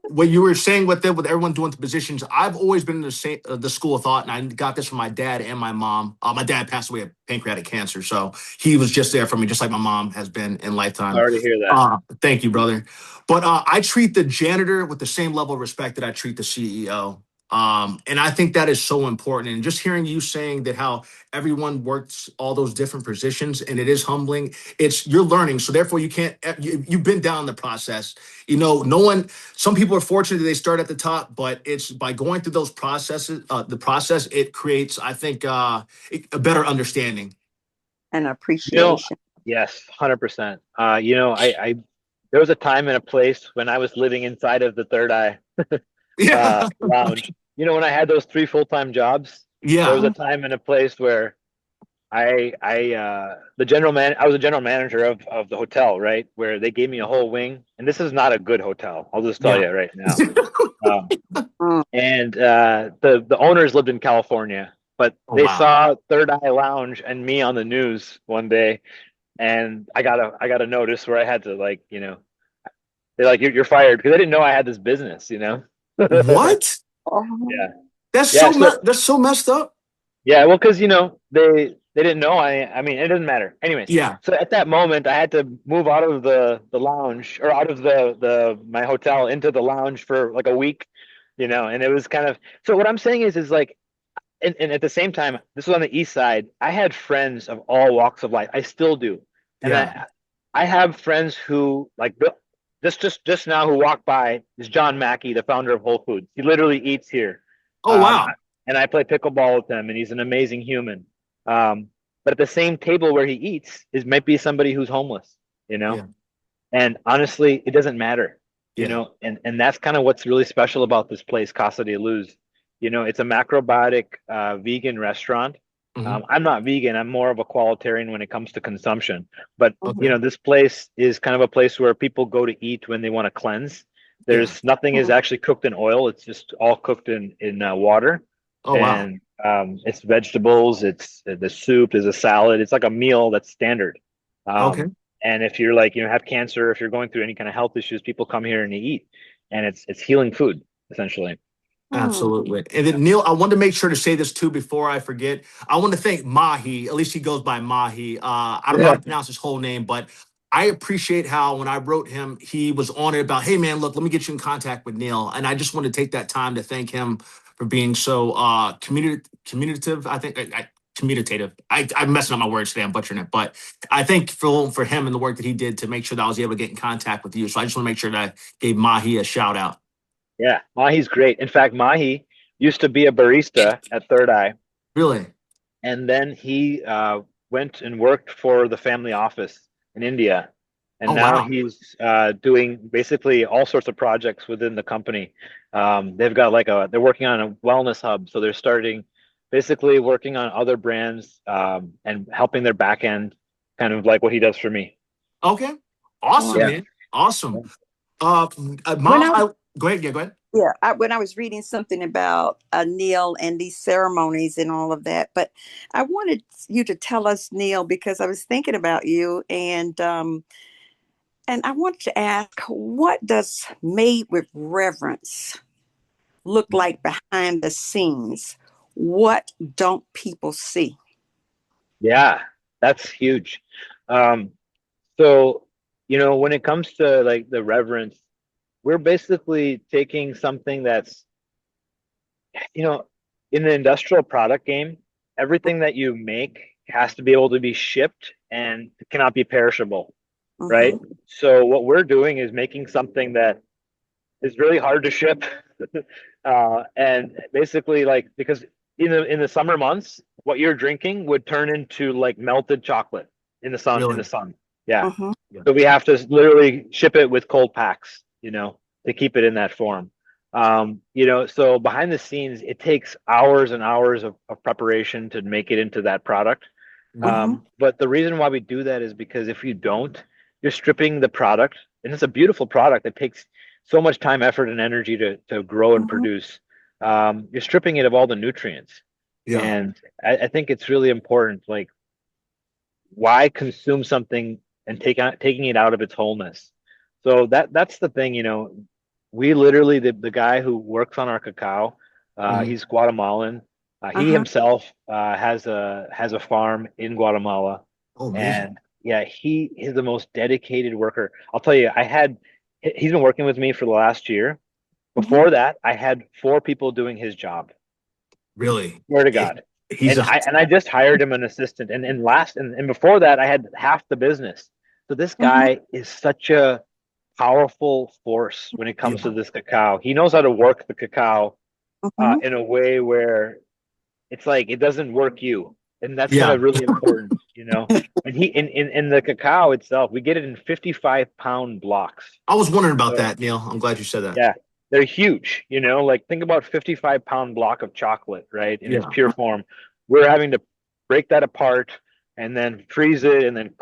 S1: what you were saying with everyone doing the positions, I've always been in the school of thought, and I got this from my dad and my mom. My dad passed away of pancreatic cancer, so he was just there for me, just like my mom has been in lifetime.
S2: sorry to hear that.
S1: Thank you, brother. But I treat the janitor with the same level of respect that I treat the CEO. And I think that is so important. And just hearing you saying that how everyone works all those different positions, and it is humbling. You're learning, so therefore you can't. You've been down the process. No one. Some people are fortunate that they start at the top, but it's by going through those processes, the process, it creates, I think, a better understanding.
S3: And
S2: You know,
S3: appreciation.
S2: yes, 100%. I there was a time and a place when I was living inside of the Third Eye
S1: Yeah.
S2: lounge. When I had those three full-time jobs, there was
S1: Yeah.
S2: a time and a place where I was a general manager of the hotel, right? Where they gave me a whole wing, and this is not a good hotel. I'll just tell
S1: Yeah.
S2: you right now. Um,
S3: Mm.
S2: and the owners lived in California, but
S1: Oh,
S2: they
S1: wow.
S2: saw Third Eye Lounge and me on the news one day, and I got a notice where I had to they're like you're fired because they didn't know I had this business.
S1: What?
S2: Yeah,
S3: Oh,
S1: That's
S2: yeah.
S1: so
S2: So
S1: that's so messed up.
S2: yeah, well, because they didn't know. I mean, it doesn't matter. Anyways,
S1: Yeah.
S2: so at that moment, I had to move out of the lounge or out of the my hotel into the lounge for like a week, and it was kind of so. What I'm saying is like, and at the same time, this was on the east side. I had friends of all walks of life. I still do, and
S1: Yeah.
S2: I have friends who like just now who walk by is John Mackey, the founder of Whole Foods. He literally eats here.
S1: Oh,
S2: Um,
S1: wow.
S2: and I play pickleball with him, and he's an amazing human. But at the same table where he eats is might be somebody who's homeless, you know.
S1: Yeah.
S2: And honestly, it doesn't matter, you
S1: Yeah.
S2: know. And that's kind of what's really special about this place, Casa de Luz. You know, it's a macrobiotic vegan restaurant.
S1: Hmm.
S2: I'm not vegan. I'm more of a qualitarian when it comes to consumption. But you
S1: Okay.
S2: know, this place is kind of a place where people go to eat when they want to cleanse.
S1: Yeah.
S2: There's nothing is actually cooked in oil. It's just all cooked in water,
S1: Oh, wow.
S2: and it's vegetables. It's the soup. There's a salad. It's like a meal that's standard.
S1: Okay.
S2: And if you're like, you know, have cancer, if you're going through any kind of health issues, people come here and they eat, and it's healing food essentially.
S3: Hmm.
S1: Absolutely. And then Neil, I want to make sure to say this too before I forget. I want to thank Mahi. At least he goes by Mahi. I don't know how
S2: Yeah.
S1: to pronounce his whole name, but I appreciate how when I wrote him, he was on it about, hey man, look, let me get you in contact with Neil. And I just want to take that time to thank him for being so communicative. I think commutative. I'm messing up my words today. I'm butchering it, but I thank Phil for him and the work that he did to make sure that I was able to get in contact with you. So I just want to make sure that I gave Mahi a shout out.
S2: Yeah, Mahi's great. In fact, Mahi used to be a barista at Third Eye,
S1: Really?
S2: and then he went and worked for the family office in India, and
S1: Oh,
S2: now
S1: wow.
S2: he's doing basically all sorts of projects within the company. They've got like they're working on a wellness hub, so they're starting basically working on other brands and helping their back end, kind of like what he does for me.
S1: Okay. Awesome,
S2: Yeah.
S3: Wow.
S1: man. Awesome. Uh,
S3: When
S1: Miles,
S3: I
S1: go ahead. Yeah, go ahead.
S3: Yeah, when I was reading something about Neil and these ceremonies and all of that, but I wanted you to tell us, Neil, because I was thinking about you, and I wanted to ask, what does made with reverence look like behind the scenes? What don't people see?
S2: Yeah, that's huge. Um, so, you know, when it comes to like the reverence, we're basically taking something that's, you know, in the industrial product game, everything that you make has to be able to be shipped and cannot be perishable, right?
S3: Mm-hmm.
S2: So what we're doing is making something that is really hard to ship, and basically like because in the summer months, what you're drinking would turn into like melted chocolate in the sun. In
S1: Really?
S2: the sun, yeah.
S3: Mm-hmm.
S1: Yeah.
S2: So we have to literally ship it with cold packs, you know, to keep it in that form. You know, so behind the scenes, it takes hours and hours of preparation to make it into that product.
S1: Mhm.
S3: Mm-hmm.
S2: But the reason why we do that is because if you don't, you're stripping the product, and it's a beautiful product that takes so much time, effort, and energy to grow and
S3: Mm-hmm.
S2: produce. You're stripping it of all the nutrients,
S1: Yeah.
S2: and I think it's really important. Like, why consume something and taking it out of its wholeness? So that's the thing, you know. We literally the guy who works on our cacao,
S1: Mhm.
S2: he's Guatemalan. He
S3: Uh-huh.
S2: himself has a farm in Guatemala,
S1: Oh, amazing.
S2: and yeah, he is the most dedicated worker. I'll tell you, he's been working with me for the last year.
S3: Mm-hmm.
S2: Before that, I had four people doing his job.
S1: Really?
S2: Swear to
S1: Yeah.
S2: God.
S1: He's
S2: And
S1: a
S2: I just hired him an assistant, and before that I had half the business. So this
S3: Mm-hmm.
S2: guy is such a powerful force when it
S1: yeah.
S2: comes to this cacao. He knows how to work the cacao
S3: Mm-hmm.
S2: in a way where it's like it doesn't work you, and that's kind
S1: Yeah.
S2: of really important, you know. And he in the cacao itself, we get it in 55-pound blocks.
S1: I was wondering about
S2: So
S1: that, Neil. I'm glad you said that.
S2: yeah, they're huge, you know, like think about 55-pound block of chocolate, right? In its
S1: Yeah.
S2: pure form. We're having to break that apart and then freeze it and then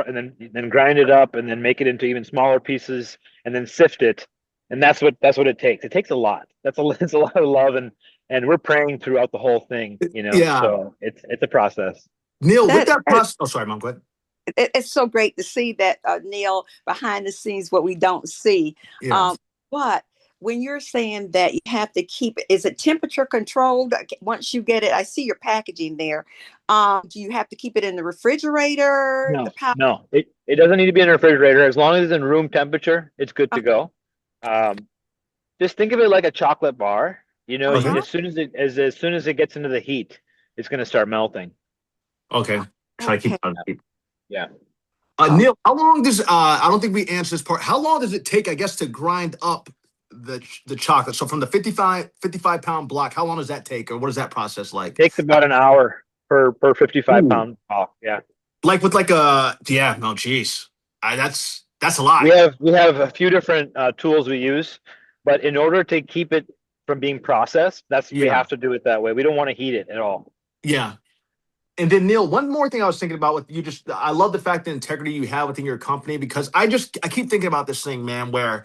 S2: and then grind it up and then make it into even smaller pieces and then sift it. And that's what it takes. It takes a lot. It's a lot of love, and we're praying throughout the whole thing, you know.
S1: Yeah.
S2: So it's a process.
S1: Neil, with
S3: That,
S1: that
S3: that
S1: process. Oh, sorry, Mom. Go ahead.
S3: it's so great to see that, Neil, behind the scenes, what we don't see.
S1: Yeah.
S3: But when you're saying that you have to keep it, is it temperature controlled? Once you get it, I see your packaging there. Do you have to keep it in the refrigerator? The
S2: No,
S3: power?
S2: no, it doesn't need to be in a refrigerator. As long as it's in room temperature, it's good to go. Um, just think of it like a chocolate bar. You know,
S1: Okay.
S3: Uh-huh.
S2: as soon as it gets into the heat, it's going to start melting.
S1: Okay. Try to keep
S3: Okay.
S1: it.
S2: Yeah.
S3: Oh,
S1: Neil, how long does I don't think we answered this part. How long does it take, I guess, to grind up the chocolate. So from the 55 pound block, how long does that take, or what is that process like?
S2: Takes about an hour per 55
S1: Ooh.
S2: pound block. Yeah.
S1: Like with like a yeah, no, geez, that's a lot.
S2: We have a few different tools we use, but in order to keep it from being processed, we
S1: Yeah,
S2: have to do it that way. We don't want to heat it at all.
S1: yeah. And then Neil, one more thing I was thinking about with you, just I love the fact the integrity you have within your company, because I keep thinking about this thing, man, where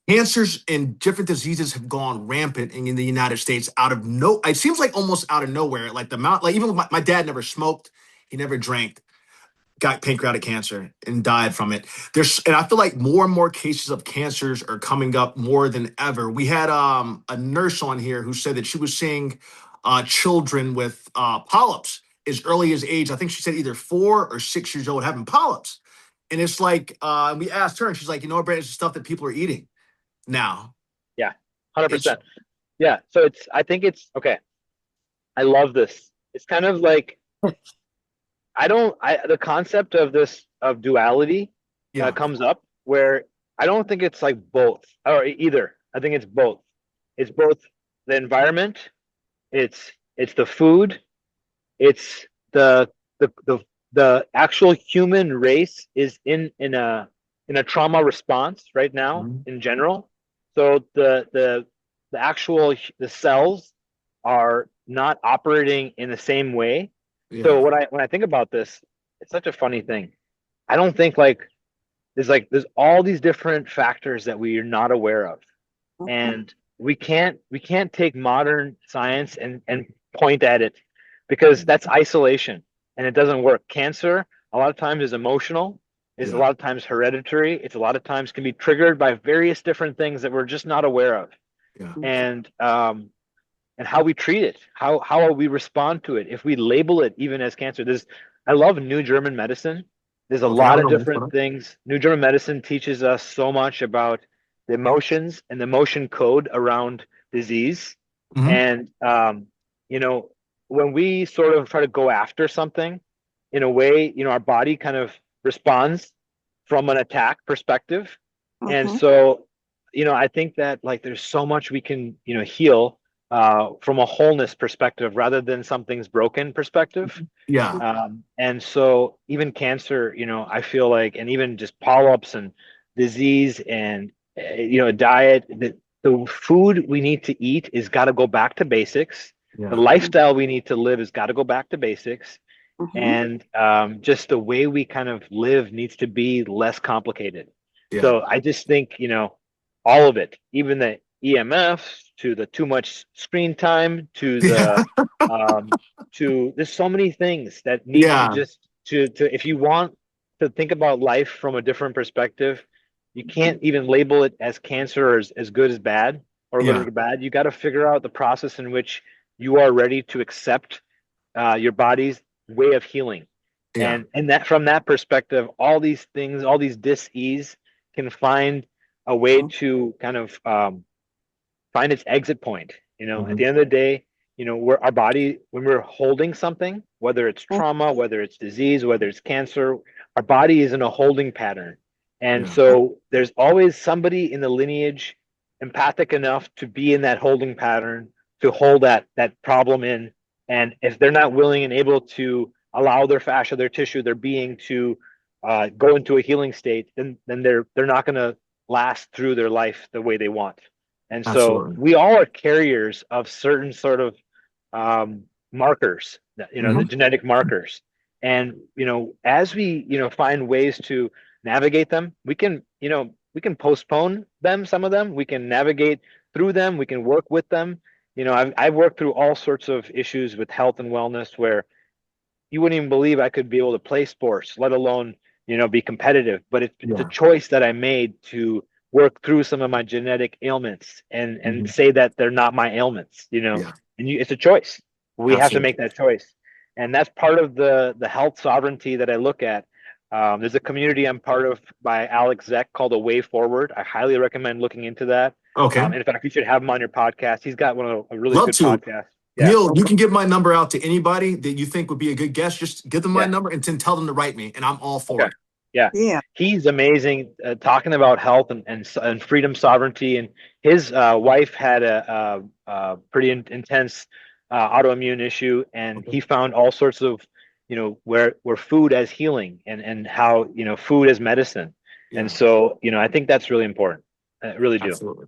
S1: cancers and different diseases have gone rampant in the United States out of no, it seems like almost out of nowhere. Like the amount, like even my dad never smoked, he never drank, got pancreatic cancer and died from it. And I feel like more and more cases of cancers are coming up more than ever. We had a nurse on here who said that she was seeing children with polyps as early as age. I think she said either 4 or 6 years old having polyps. And it's like we asked her, and she's like, you know what, Brad, it's the stuff that people are eating now.
S2: Yeah,
S1: It's
S2: 100%. Yeah. So I think it's okay. I love this. It's kind of like, the concept of this, of duality,
S1: yeah,
S2: comes up where I don't think it's like both or either. I think it's both. It's both the environment, it's the food, it's the actual human race is in a trauma response right now
S1: mhm,
S2: in general. So the actual the cells are not operating in the same way. So
S1: yeah,
S2: when I think about this, it's such a funny thing. I don't think there's all these different factors that we are not aware of,
S3: Mhm.
S2: and we can't take modern science and point at it, because that's isolation and it doesn't work. Cancer a lot of times is emotional, is a
S1: yeah,
S2: lot of times hereditary, it's a lot of times can be triggered by various different things that we're just not aware of.
S1: yeah.
S2: And how we treat it, how we respond to it, if we label it even as cancer. I love New German medicine. There's a
S1: Okay, I
S2: lot
S1: don't
S2: of
S1: know much
S2: different
S1: about it.
S2: things. New German medicine teaches us so much about the emotions and the emotion code around disease.
S1: Hmm.
S2: And you know, when we sort of try to go after something, in a way, our body kind of responds from an attack perspective. And
S3: Mhm.
S2: so, I think that like there's so much we can, heal from a wholeness perspective rather than something's broken perspective.
S1: Yeah,
S2: And so even cancer, I feel like, and even just polyps and disease and, diet, the food we need to eat is got to go back to basics. The
S1: yeah,
S2: lifestyle we need to live has got to go back to basics.
S3: Mhm.
S2: And just the way we kind of live needs to be less complicated.
S1: yeah,
S2: So I just think, all of it, even the EMFs to the too much screen time
S1: yeah,
S2: um, to there's so many things that need to
S1: yeah,
S2: just to if you want to think about life from a different perspective, you can't even label it as cancer or as good as bad or good
S1: yeah,
S2: or bad. You got to figure out the process in which you are ready to accept your body's way of healing.
S1: yeah.
S2: And that from that perspective, all these things, all these dis-ease can find a way to kind of find its exit point. At
S1: Hmm.
S2: the end of the day, our body, when we're holding something, whether it's
S3: Mhm.
S2: trauma, whether it's disease, whether it's cancer, our body is in a holding pattern. And
S1: Yeah,
S2: so there's always somebody in the lineage empathic enough to be in that holding pattern, to hold that problem in. And if they're not willing and able to allow their fascia, their tissue, their being to go into a healing state, then they're not going to last through their life the way they want. And so
S1: absolutely.
S2: we all are carriers of certain sort of markers, the
S1: Hmm.
S2: genetic markers. And, as we, find ways to navigate them, we can postpone them, some of them, we can navigate through them, we can work with them. I've worked through all sorts of issues with health and wellness where you wouldn't even believe I could be able to play sports, let alone, be competitive. But it's a
S1: Yeah,
S2: choice that I made to work through some of my genetic ailments and
S1: hmm,
S2: say that they're not my ailments.
S1: yeah,
S2: And it's a choice. We have to
S1: absolutely.
S2: make that choice. And that's part of the health sovereignty that I look at. There's a community I'm part of by Alex Zeck called A Way Forward. I highly recommend looking into that.
S1: Okay,
S2: And in fact, you should have him on your podcast. He's got one of a really
S1: love
S2: good
S1: to.
S2: podcast. Yeah.
S1: Neil, you can give my number out to anybody that you think would be a good guest. Just give them my
S2: Yeah.
S1: number and then tell them to write me, and I'm all for
S2: Okay.
S1: it.
S2: Yeah,
S3: Yeah.
S2: he's amazing, talking about health and freedom, sovereignty. And his wife had a pretty intense autoimmune issue, and
S1: Okay.
S2: he found all sorts of, where food as healing, and how, food as medicine. And
S1: Yeah,
S2: so, I think that's really important. I really do.
S1: absolutely.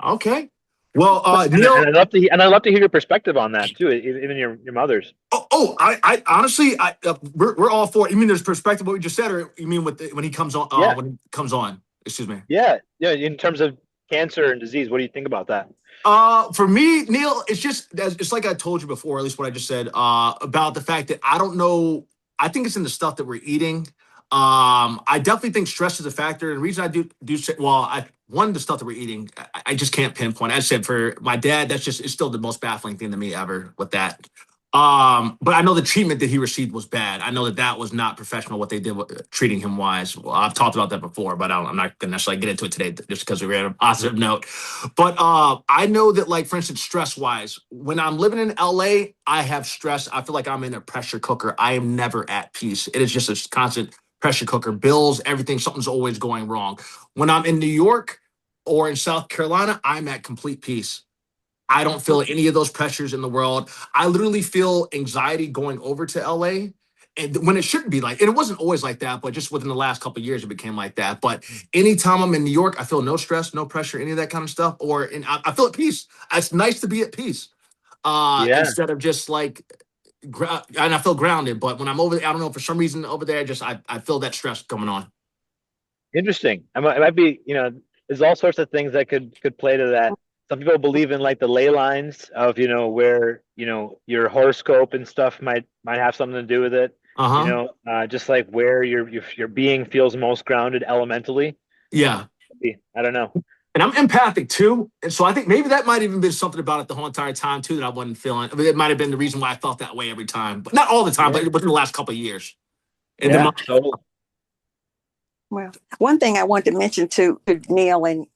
S1: Okay. Well,
S3: But
S2: And
S1: Neil.
S2: I'd love to hear your perspective on that too, even your mother's.
S1: I honestly, we're all for it. You mean there's perspective what we just said, or you mean when he comes on?
S2: Yeah,
S1: When he comes on, excuse me.
S2: yeah. In terms of cancer and disease, what do you think about that?
S1: For me, Neil, it's like I told you before, at least what I just said, about the fact that I don't know. I think it's in the stuff that we're eating. I definitely think stress is a factor, and the reason I do say, well, I one of the stuff that we're eating, I just can't pinpoint. As I said, for my dad, that's just it's still the most baffling thing to me ever with that. But I know the treatment that he received was bad. I know that was not professional what they did with treating him wise. Well, I've talked about that before, but I'm not going to necessarily get into it today just because we ran a positive note. But I know that, like, for instance, stress wise, when I'm living in LA, I have stress. I feel like I'm in a pressure cooker. I am never at peace. It is just a constant pressure cooker. Bills, everything, something's always going wrong. When I'm in New York or in South Carolina, I'm at complete peace. I don't feel any of those pressures in the world. I literally feel anxiety going over to LA. And when it shouldn't be like, and it wasn't always like that, but just within the last couple of years, it became like that. But anytime I'm in New York, I feel no stress, no pressure, any of that kind of stuff. And I feel at peace. It's nice to be at peace
S2: Yeah.
S1: instead of just like, and I feel grounded. But when I'm over, I don't know, for some reason over there, I feel that stress coming on.
S2: Interesting. It might be, there's all sorts of things that could play to that. Some people believe in like the ley lines of, where, your horoscope and stuff might have something to do with it.
S1: Uh huh.
S2: Just like where your being feels most grounded elementally.
S1: Yeah.
S2: I don't know.
S1: And I'm empathic too. And so I think maybe that might even been something about it the whole entire time too that I wasn't feeling. I mean, it might have been the reason why I felt that way every time, but not all the time,
S2: Yeah.
S1: but within the last couple of years. And then
S2: Yeah. Totally.
S3: well, one thing I wanted to mention to Neil, and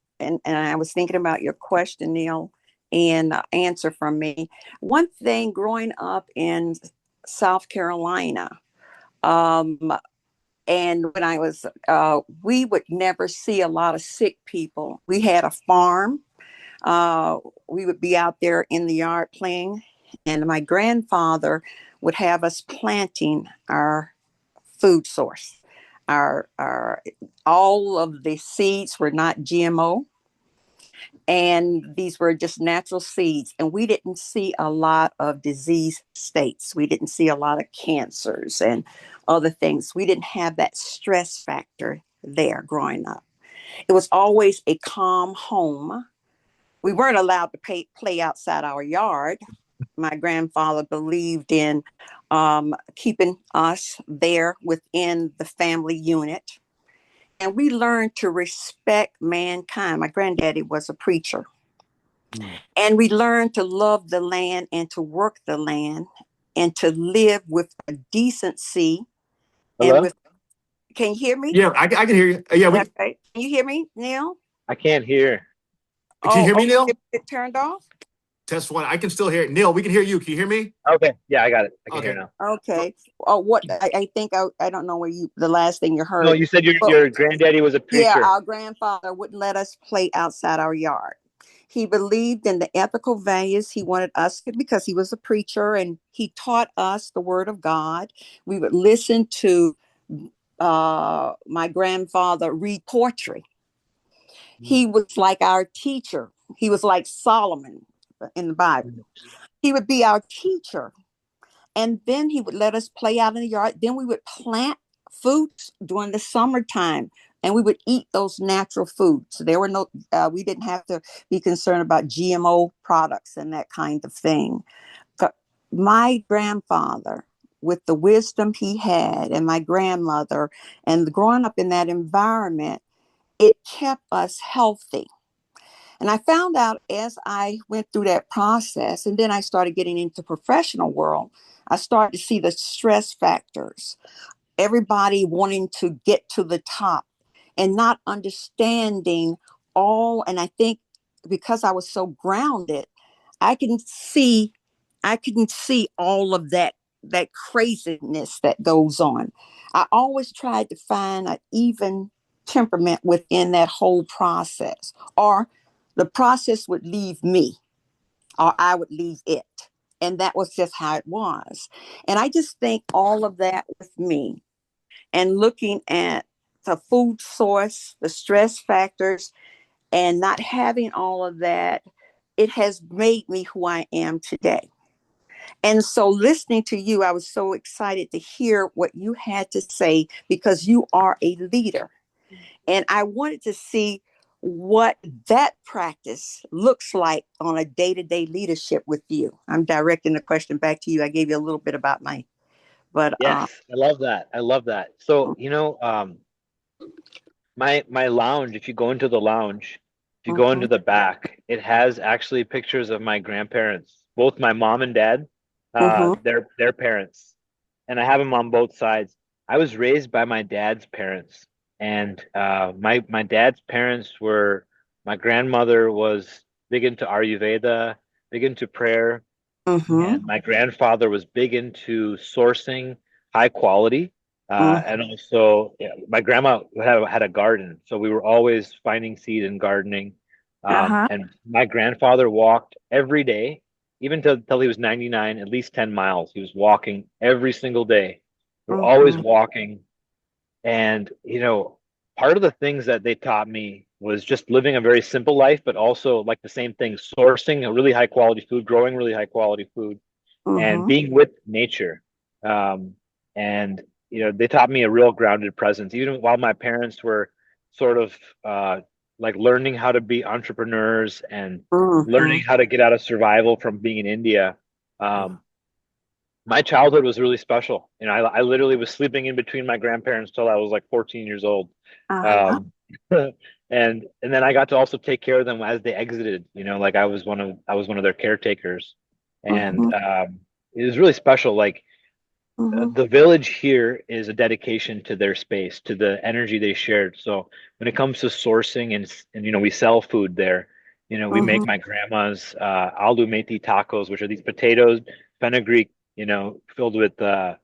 S3: I was thinking about your question, Neil, and answer from me. One thing growing up in South Carolina, um, and when I was, we would never see a lot of sick people. We had a farm. Uh, we would be out there in the yard playing, and my grandfather would have us planting our food source. Our all of the seeds were not GMO, and these were just natural seeds. And we didn't see a lot of disease states. We didn't see a lot of cancers and other things. We didn't have that stress factor there growing up. It was always a calm home. We weren't allowed to play outside our yard. My grandfather believed in keeping us there within the family unit. And we learned to respect mankind. My granddaddy was a preacher.
S1: Mm.
S3: And we learned to love the land and to work the land and to live with a decency and
S2: Hello?
S3: with, can you hear me?
S1: yeah, I can hear you. Yeah,
S3: Okay. Can you hear me, Neil?
S2: I can't hear.
S1: can you
S3: Oh,
S1: hear me, Neil?
S3: it turned off?
S1: Test one. I can still hear it. Neil, we can hear you. Can you hear me?
S2: Okay. Yeah, I got it. I can hear
S1: Okay.
S2: now.
S3: Okay. Oh, what I think I don't know where the last thing you
S2: No,
S3: heard.
S2: you said your
S3: But
S2: your granddaddy was a
S3: yeah,
S2: preacher.
S3: our grandfather wouldn't let us play outside our yard. He believed in the ethical values. He wanted us because he was a preacher and he taught us the word of God. We would listen to my grandfather read poetry. He was like our teacher. He was like Solomon in the Bible. He would be our teacher. And then he would let us play out in the yard. Then we would plant foods during the summertime and we would eat those natural foods. There were no, we didn't have to be concerned about GMO products and that kind of thing. But my grandfather, with the wisdom he had, and my grandmother, and growing up in that environment, it kept us healthy. And I found out as I went through that process, and then I started getting into professional world, I started to see the stress factors. Everybody wanting to get to the top and not understanding all. And I think because I was so grounded, I can see, I couldn't see all of that that craziness that goes on. I always tried to find an even temperament within that whole process, or the process would leave me, or I would leave it. And that was just how it was. And I just think all of that with me and looking at the food source, the stress factors, and not having all of that, it has made me who I am today. And so listening to you, I was so excited to hear what you had to say because you are a leader. And I wanted to see what that practice looks like on a day-to-day leadership with you. I'm directing the question back to you. I gave you a little bit about my, but
S2: Yes, I love that. I love that. So, my lounge, if you go into the lounge, if you go
S3: mhm,
S2: into the back, it has actually pictures of my grandparents, both my mom and dad,
S3: mhm,
S2: their parents, and I have them on both sides. I was raised by my dad's parents, and my dad's parents were my grandmother was big into Ayurveda, big into prayer,
S3: mhm,
S2: and my grandfather was big into sourcing high quality.
S3: mhm,
S2: And also, yeah, my grandma had a garden, so we were always finding seed and gardening.
S3: uh-huh,
S2: And my grandfather walked every day, even till he was 99, at least 10 miles. He was walking every single day. We're always
S3: mhm,
S2: walking. And, part of the things that they taught me was just living a very simple life, but also like the same thing, sourcing a really high quality food, growing really high quality food, and
S3: mhm,
S2: being with nature. Um, and they taught me a real grounded presence, even while my parents were sort of like learning how to be entrepreneurs and learning
S3: mhm.
S2: how to get out of survival from being in India.
S1: Yeah.
S2: Um, my childhood was really special. I literally was sleeping in between my grandparents till I was like 14 years old.
S3: Uh-huh.
S2: Um, and then I got to also take care of them as they exited, like I was one of their caretakers. And
S3: Mhm,
S2: it was really special. Like
S3: mhm,
S2: the village here is a dedication to their space, to the energy they shared. So when it comes to sourcing and we sell food there, we make
S3: mhm,
S2: my grandma's aloo methi tacos, which are these potatoes, fenugreek, filled with the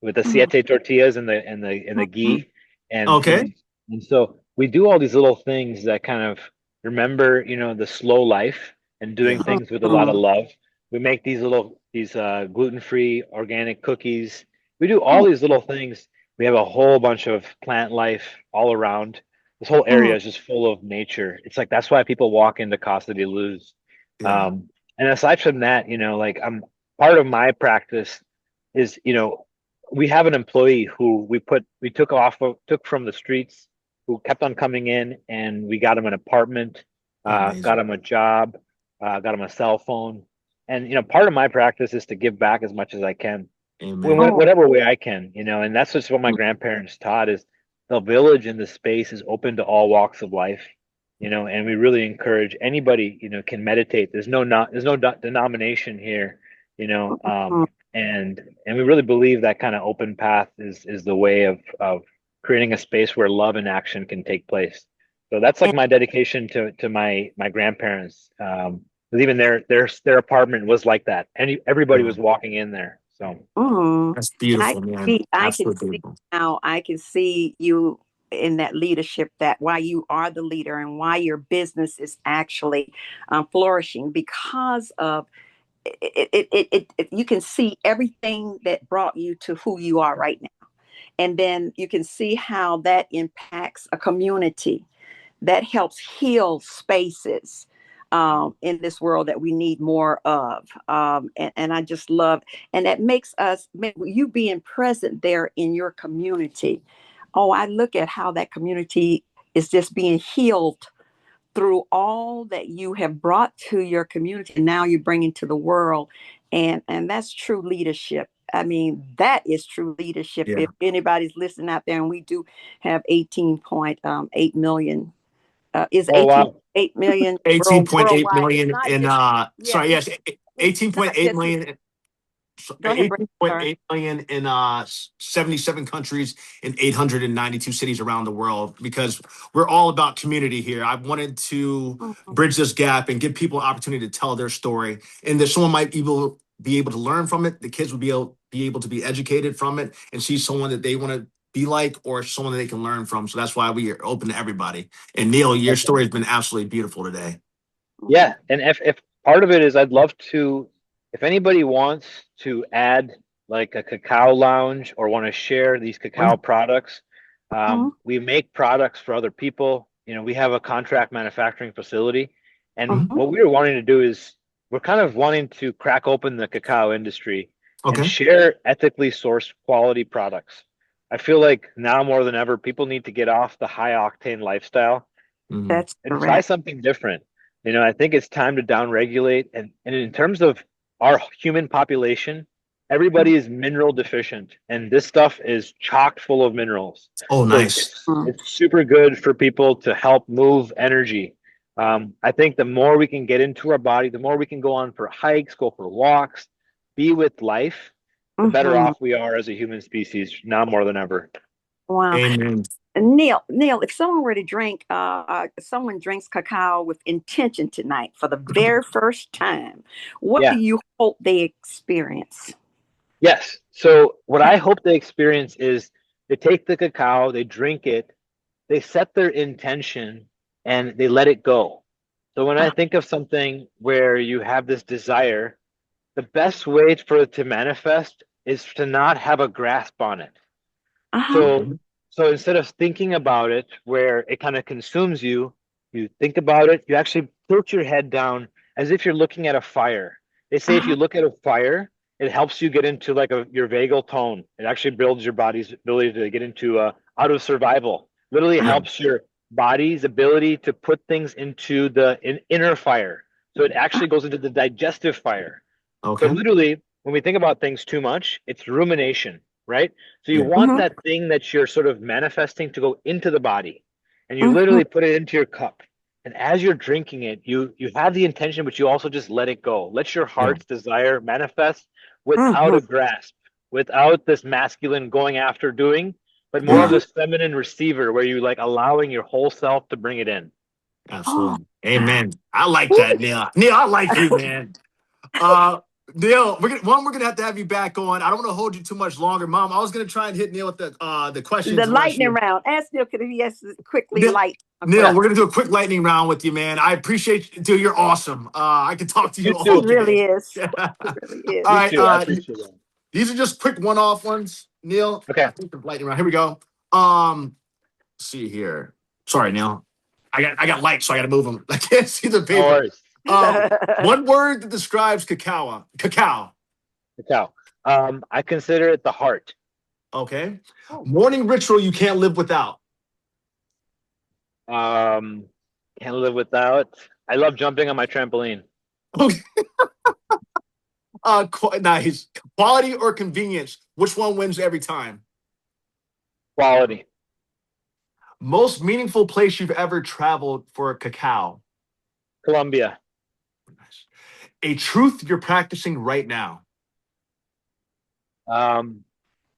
S3: mhm,
S2: siete tortillas and the
S3: mhm.
S2: ghee, and
S1: Okay.
S2: and and so we do all these little things that kind of remember, the slow life and doing
S1: Yeah.
S2: things with a lot of
S3: Mhm.
S2: love. We make these gluten-free organic cookies. We do all
S3: Oh,
S2: these little things. We have a whole bunch of plant life all around. This whole
S3: mm,
S2: area is just full of nature. It's like that's why people walk into Costa de Luz.
S1: Yeah.
S2: And aside from that, like I'm part of my practice is, we have an employee who we took from the streets, who kept on coming in, and we got him an apartment, got
S1: Amazing.
S2: him a job, got him a cell phone. And part of my practice is to give back as much as I can,
S1: Amen.
S3: oh,
S2: whatever way I can, and that's just what my grandparents taught is the village and the space is open to all walks of life, and we really encourage anybody, can meditate. There's no denomination here, you know,
S3: mhm.
S2: um, and we really believe that kind of open path is the way of creating a space where love and action can take place. So that's like
S3: And,
S2: my dedication to my grandparents. 'Cause even their apartment was like that, and everybody
S1: Yeah.
S2: was walking in there. So
S3: mhm.
S1: That's
S3: And
S1: beautiful, man.
S3: I can
S1: Absolutely
S3: see
S1: beautiful.
S3: now, I can see you in that leadership, that why you are the leader and why your business is actually flourishing because of you can see everything that brought you to who you are right now. And then you can see how that impacts a community that helps heal spaces in this world that we need more of. And I just love, and that makes you being present there in your community. Oh, I look at how that community is just being healed through all that you have brought to your community and now you're bringing to the world. And that's true leadership. I mean, that is true leadership.
S1: Yeah.
S3: If anybody's listening out there, and we do have 18.8 million, is
S2: oh wow.
S3: 18.8 million
S1: 18.8
S3: worldwide. It's
S1: million
S3: not
S1: in
S3: just, yeah,
S1: sorry, yes,
S3: it's not
S1: 18.8
S3: just,
S1: million,
S3: go ahead, Brandon. Sorry.
S1: 18.8 million in 77 countries in 892 cities around the world, because we're all about community here. I wanted to
S3: Mhm.
S1: bridge this gap and give people an opportunity to tell their story, and that someone might be able to learn from it. The kids would be able to be educated from it and see someone that they want to be like or someone that they can learn from. So that's why we are open to everybody. And Neil, your story has been absolutely beautiful today.
S2: Yeah, and if part of it is, I'd love to, if anybody wants to add like a cacao lounge or want to share these cacao products, we make products for other people. You know, we have a contract manufacturing facility, and what we were wanting to do is we're kind of wanting to crack open the cacao industry and
S1: Okay.
S2: share ethically sourced quality products. I feel like now more than ever, people need to get off the high octane lifestyle
S3: That's
S2: and try
S3: correct.
S2: something different. You know, I think it's time to downregulate. And in terms of our human population, everybody is mineral deficient, and this stuff is chock full of minerals.
S1: Oh,
S2: So
S1: nice.
S2: it's super good for people to help move energy. I think the more we can get into our body, the more we can go on for hikes, go for walks, be with life, the better off we are as a human species now more than ever.
S3: Wow.
S1: Amen.
S3: Neil, if someone were to drink, someone drinks cacao with intention tonight for the very first time, what do
S2: Yeah.
S3: you hope they experience?
S2: Yes. So what I hope they experience is they take the cacao, they drink it, they set their intention, and they let it go. So when I think of something where you have this desire, the best way for it to manifest is to not have a grasp on it. So so instead of thinking about it where it kind of consumes you, you think about it, you actually tilt your head down as if you're looking at a fire. They say if you look at a fire, it helps you get into like your vagal tone. It actually builds your body's ability to get into out of survival. Literally
S1: Yeah.
S2: helps your body's ability to put things into the inner fire. So it actually goes into the digestive fire. So
S1: Okay.
S2: literally, when we think about things too much, it's rumination, right? So you
S1: Yeah.
S2: want that thing that you're sort of manifesting to go into the body, and you literally put it into your cup. And as you're drinking it, you have the intention, but you also just let it go. Let your
S1: Yeah.
S2: heart's desire manifest without a grasp, without this masculine going after doing, but more of this feminine receiver where you like allowing your whole self to bring it in.
S1: Absolutely. Amen. I like that, Neil. Neil, I like you, man. Neil, we're gonna have to have you back on. I don't want to hold you too much longer, Mom. I was gonna try and hit Neil with the questions
S3: The
S1: unless
S3: lightning
S1: you
S3: round. Ask Neil, could he ask quickly
S1: Neil,
S3: light
S1: Neil, we're
S3: questions?
S1: gonna do a quick lightning round with you, man. I appreciate you, dude. You're awesome. I can talk to you
S2: You
S3: He
S1: all
S2: too.
S3: really
S1: day.
S3: is.
S1: All
S3: He really is.
S2: You
S1: right.
S2: too. I appreciate that.
S1: These are just quick one-off ones, Neil. I
S2: Okay.
S1: think the lightning round. Here we go. Let's see here. Sorry, Neil. I got lights, so I got to move them. I can't see the
S2: No
S1: paper.
S2: worries.
S1: One word that describes cacao. Cacao.
S2: Cacao. I consider it the heart.
S1: Okay. Morning ritual you can't live without.
S2: Can't live without. I love jumping on my trampoline.
S1: Okay. Nice. Quality or convenience? Which one wins every time?
S2: Quality.
S1: Most meaningful place you've ever traveled for cacao.
S2: Colombia.
S1: Nice. A truth you're practicing right now.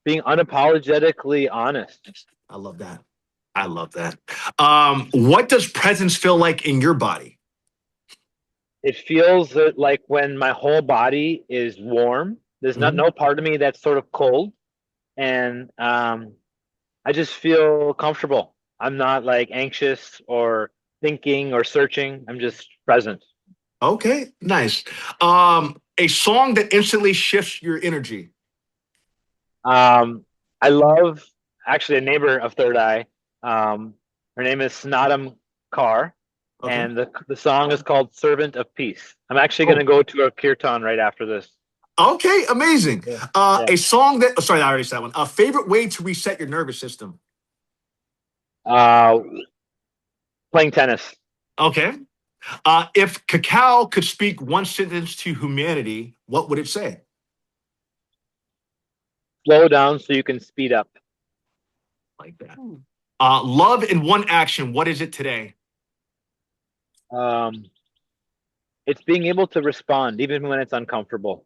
S2: Being unapologetically honest.
S1: I love that. I love that. What does presence feel like in your body?
S2: It feels like when my whole body is warm. There's not no part of me that's sort of cold, and I just feel comfortable. I'm not like anxious or thinking or searching. I'm just present.
S1: Okay, nice. A song that instantly shifts your energy.
S2: I love actually a neighbor of Third Eye. Her name is Snatam Kaur,
S1: Okay.
S2: and the song is called "Servant of Peace." I'm actually going to go to a kirtan right after this.
S1: Okay, amazing.
S2: Yeah.
S1: A song that, sorry, I already said that one. A favorite way to reset your nervous system.
S2: Playing tennis.
S1: Okay. If cacao could speak one sentence to humanity, what would it say?
S2: Slow down so you can speed up.
S1: Like that. Love in one action. What is it today?
S2: It's being able to respond even when it's uncomfortable.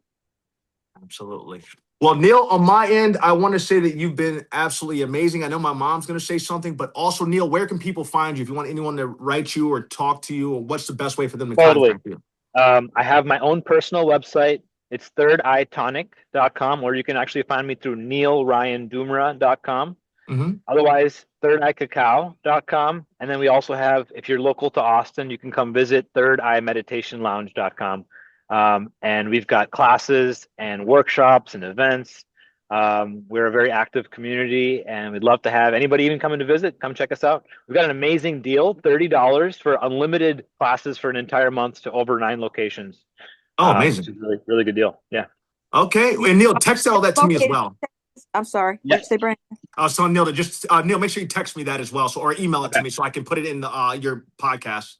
S1: Absolutely. Well, Neil, on my end, I want to say that you've been absolutely amazing. I know my mom's going to say something, but also, Neil, where can people find you? If you want anyone to write you or talk to you, or what's the best way for them to
S2: Totally.
S1: contact you?
S2: I have my own personal website. It's thirdeyetonic.com, or you can actually find me through neilryandumra.com.
S1: Mm-hmm.
S2: Otherwise, thirdeyecacao.com. And then we also have, if you're local to Austin, you can come visit thirdeyemeditationlounge.com. And we've got classes and workshops and events. We're a very active community, and we'd love to have anybody even coming to visit. Come check us out. We've got an amazing deal, $30 for unlimited classes for an entire month to over 9 locations.
S1: Oh,
S2: Which
S1: amazing.
S2: is really, really good deal. Yeah.
S1: Okay. And Neil, text all that to me as well.
S3: I'm sorry.
S2: Yeah.
S3: What'd you say, Brandon?
S1: I was telling Neil to just Neil, make sure you text me that as well, or email it to me so I can put it in the your podcast.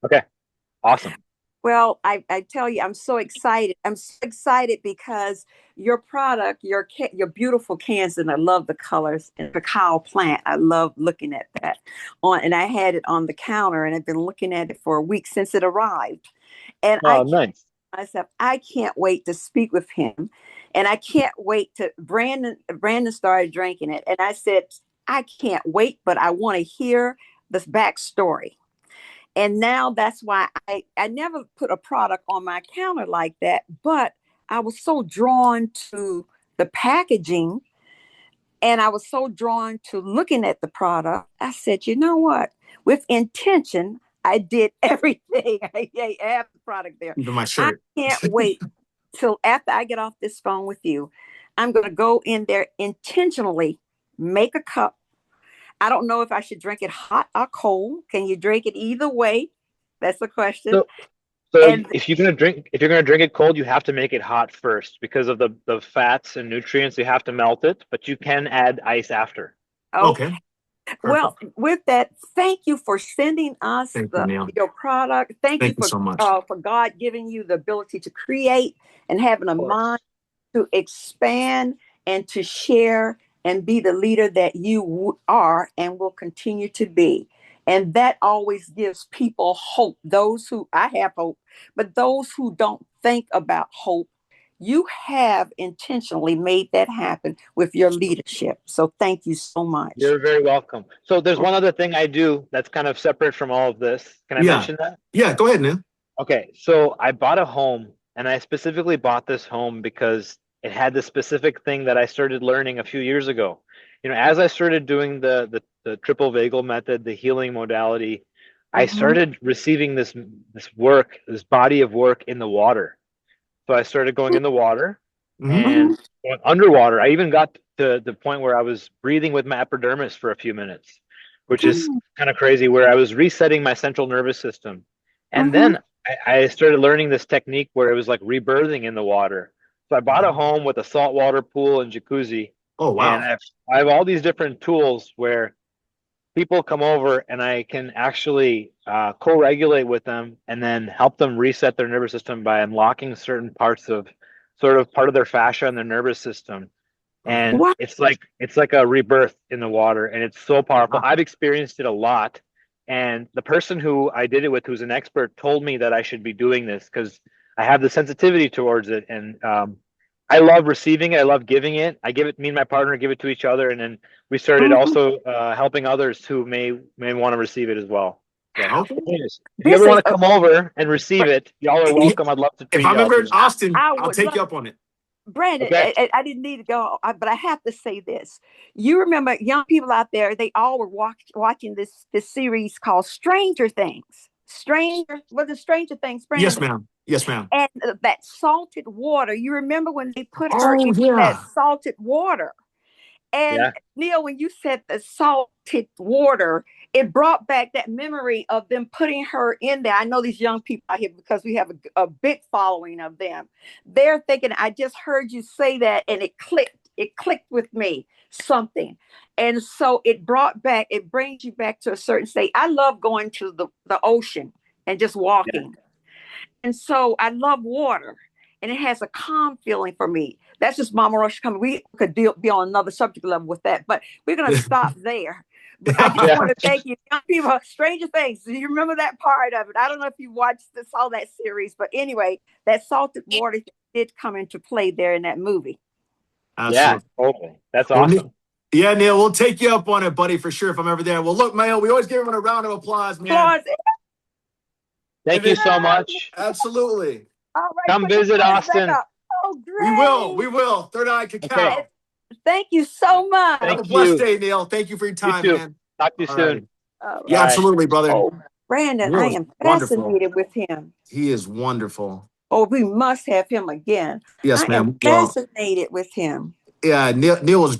S2: Okay. Awesome.
S3: Well, I tell you, I'm so excited. I'm so excited because your product, your beautiful cans, and I love the colors, and the cacao plant. I love looking at that and I had it on the counter, and I've been looking at it for a week since it arrived. And
S2: Nice.
S3: Myself, I can't wait to speak with him, and I can't wait to Brandon started drinking it, and I said, I can't wait, but I want to hear this backstory. And now that's why I never put a product on my counter like that, but I was so drawn to the packaging, and I was so drawn to looking at the product. I said, you know what? With intention, I did everything. I have the product there.
S1: Even my shirt.
S3: I can't wait till after I get off this phone with you. I'm going to go in there intentionally, make a cup. I don't know if I should drink it hot or cold. Can you drink it either way? That's the question.
S2: So if you're gonna drink it cold, you have to make it hot first because of the fats and nutrients. You have to melt it, but you can add ice after.
S3: Okay. Well, with that, thank you for sending us your product. Thank you
S1: so much
S3: for God giving you the ability to create and having a mind to expand and to share and be the leader that you are and will continue to be. And that always gives people hope. I have hope, but those who don't think about hope, you have intentionally made that happen with your leadership. So thank you so much.
S2: You're very welcome. So there's one other thing I do that's kind of separate from all of this. Can I mention that?
S1: Yeah, go ahead, Neil.
S2: Okay, so I bought a home, and I specifically bought this home because it had the specific thing that I started learning a few years ago. As I started doing the triple vagal method, the healing modality, I started receiving this body of work in the water. So I started going in the water and going underwater. I even got to the point where I was breathing with my epidermis for a few minutes, which is kind of crazy, where I was resetting my central nervous system. And then I started learning this technique where it was like rebirthing in the water. So I bought a home with a saltwater pool and jacuzzi.
S1: Oh, wow.
S2: And I have all these different tools where people come over and I can actually co-regulate with them and then help them reset their nervous system by unlocking certain parts of part of their fascia and their nervous system. And it's like a rebirth in the water, and it's so powerful. I've experienced it a lot. And the person who I did it with, who's an expert, told me that I should be doing this because I have the sensitivity towards it. And I love receiving it. I love giving it. Me and my partner give it to each other. And then we started also helping others who may want to receive it as well. Yeah. Anyways, if you ever want to come over and receive it, y'all are welcome. I'd love to treat you.
S1: If I'm ever in Austin, I'll take you up on it.
S3: Brandon, I didn't need to go, but I have to say this. You remember young people out there, they all were watching this series called Stranger Things. Was it Stranger Things, Brandon?
S1: Yes, ma'am. Yes, ma'am.
S3: And that salted water, you remember when they put her in that salted water? And Neil, when you said the salted water, it brought back that memory of them putting her in there. I know these young people out here, because we have a big following of them. They're thinking, I just heard you say that, and it clicked. It clicked with me, something. And so it brings you back to a certain state. I love going to the ocean and just walking. Yeah. And so I love water. And it has a calm feeling for me. That's just Mama Rush coming. We could be on another subject level with that, but we're going to stop there. But I just want to thank you. Young people, Stranger Things. Do you remember that part of it? I don't know if you saw that series, but anyway, that salted water did come into play there in that movie.
S1: Absolutely.
S2: Yeah, totally. That's awesome.
S1: Yeah, Neil, we'll take you up on it, buddy, for sure, if I'm ever there. Well, look, Mayo, we always give everyone a round of applause, man.
S2: Thank you so much.
S1: Absolutely.
S3: All right,
S2: come visit Austin.
S3: Oh,
S1: We
S3: great.
S1: will. Third Eye Cacao.
S2: Okay.
S3: Thank you so much.
S1: Have a
S2: Thank
S1: blessed
S2: you.
S1: day, Neil. Thank you for your
S2: You
S1: time,
S2: too.
S1: man.
S2: Talk to you
S1: All
S2: soon.
S1: right.
S3: All
S1: Yeah,
S3: right.
S2: Bye.
S1: absolutely, brother.
S3: Oh, Brandon, I
S1: Neil is
S3: am
S1: wonderful.
S3: fascinated with him.
S1: He is wonderful.
S3: Oh, we must have him again.
S1: Yes,
S3: I am
S1: ma'am. Well,
S3: fascinated with him.
S1: yeah, Neil was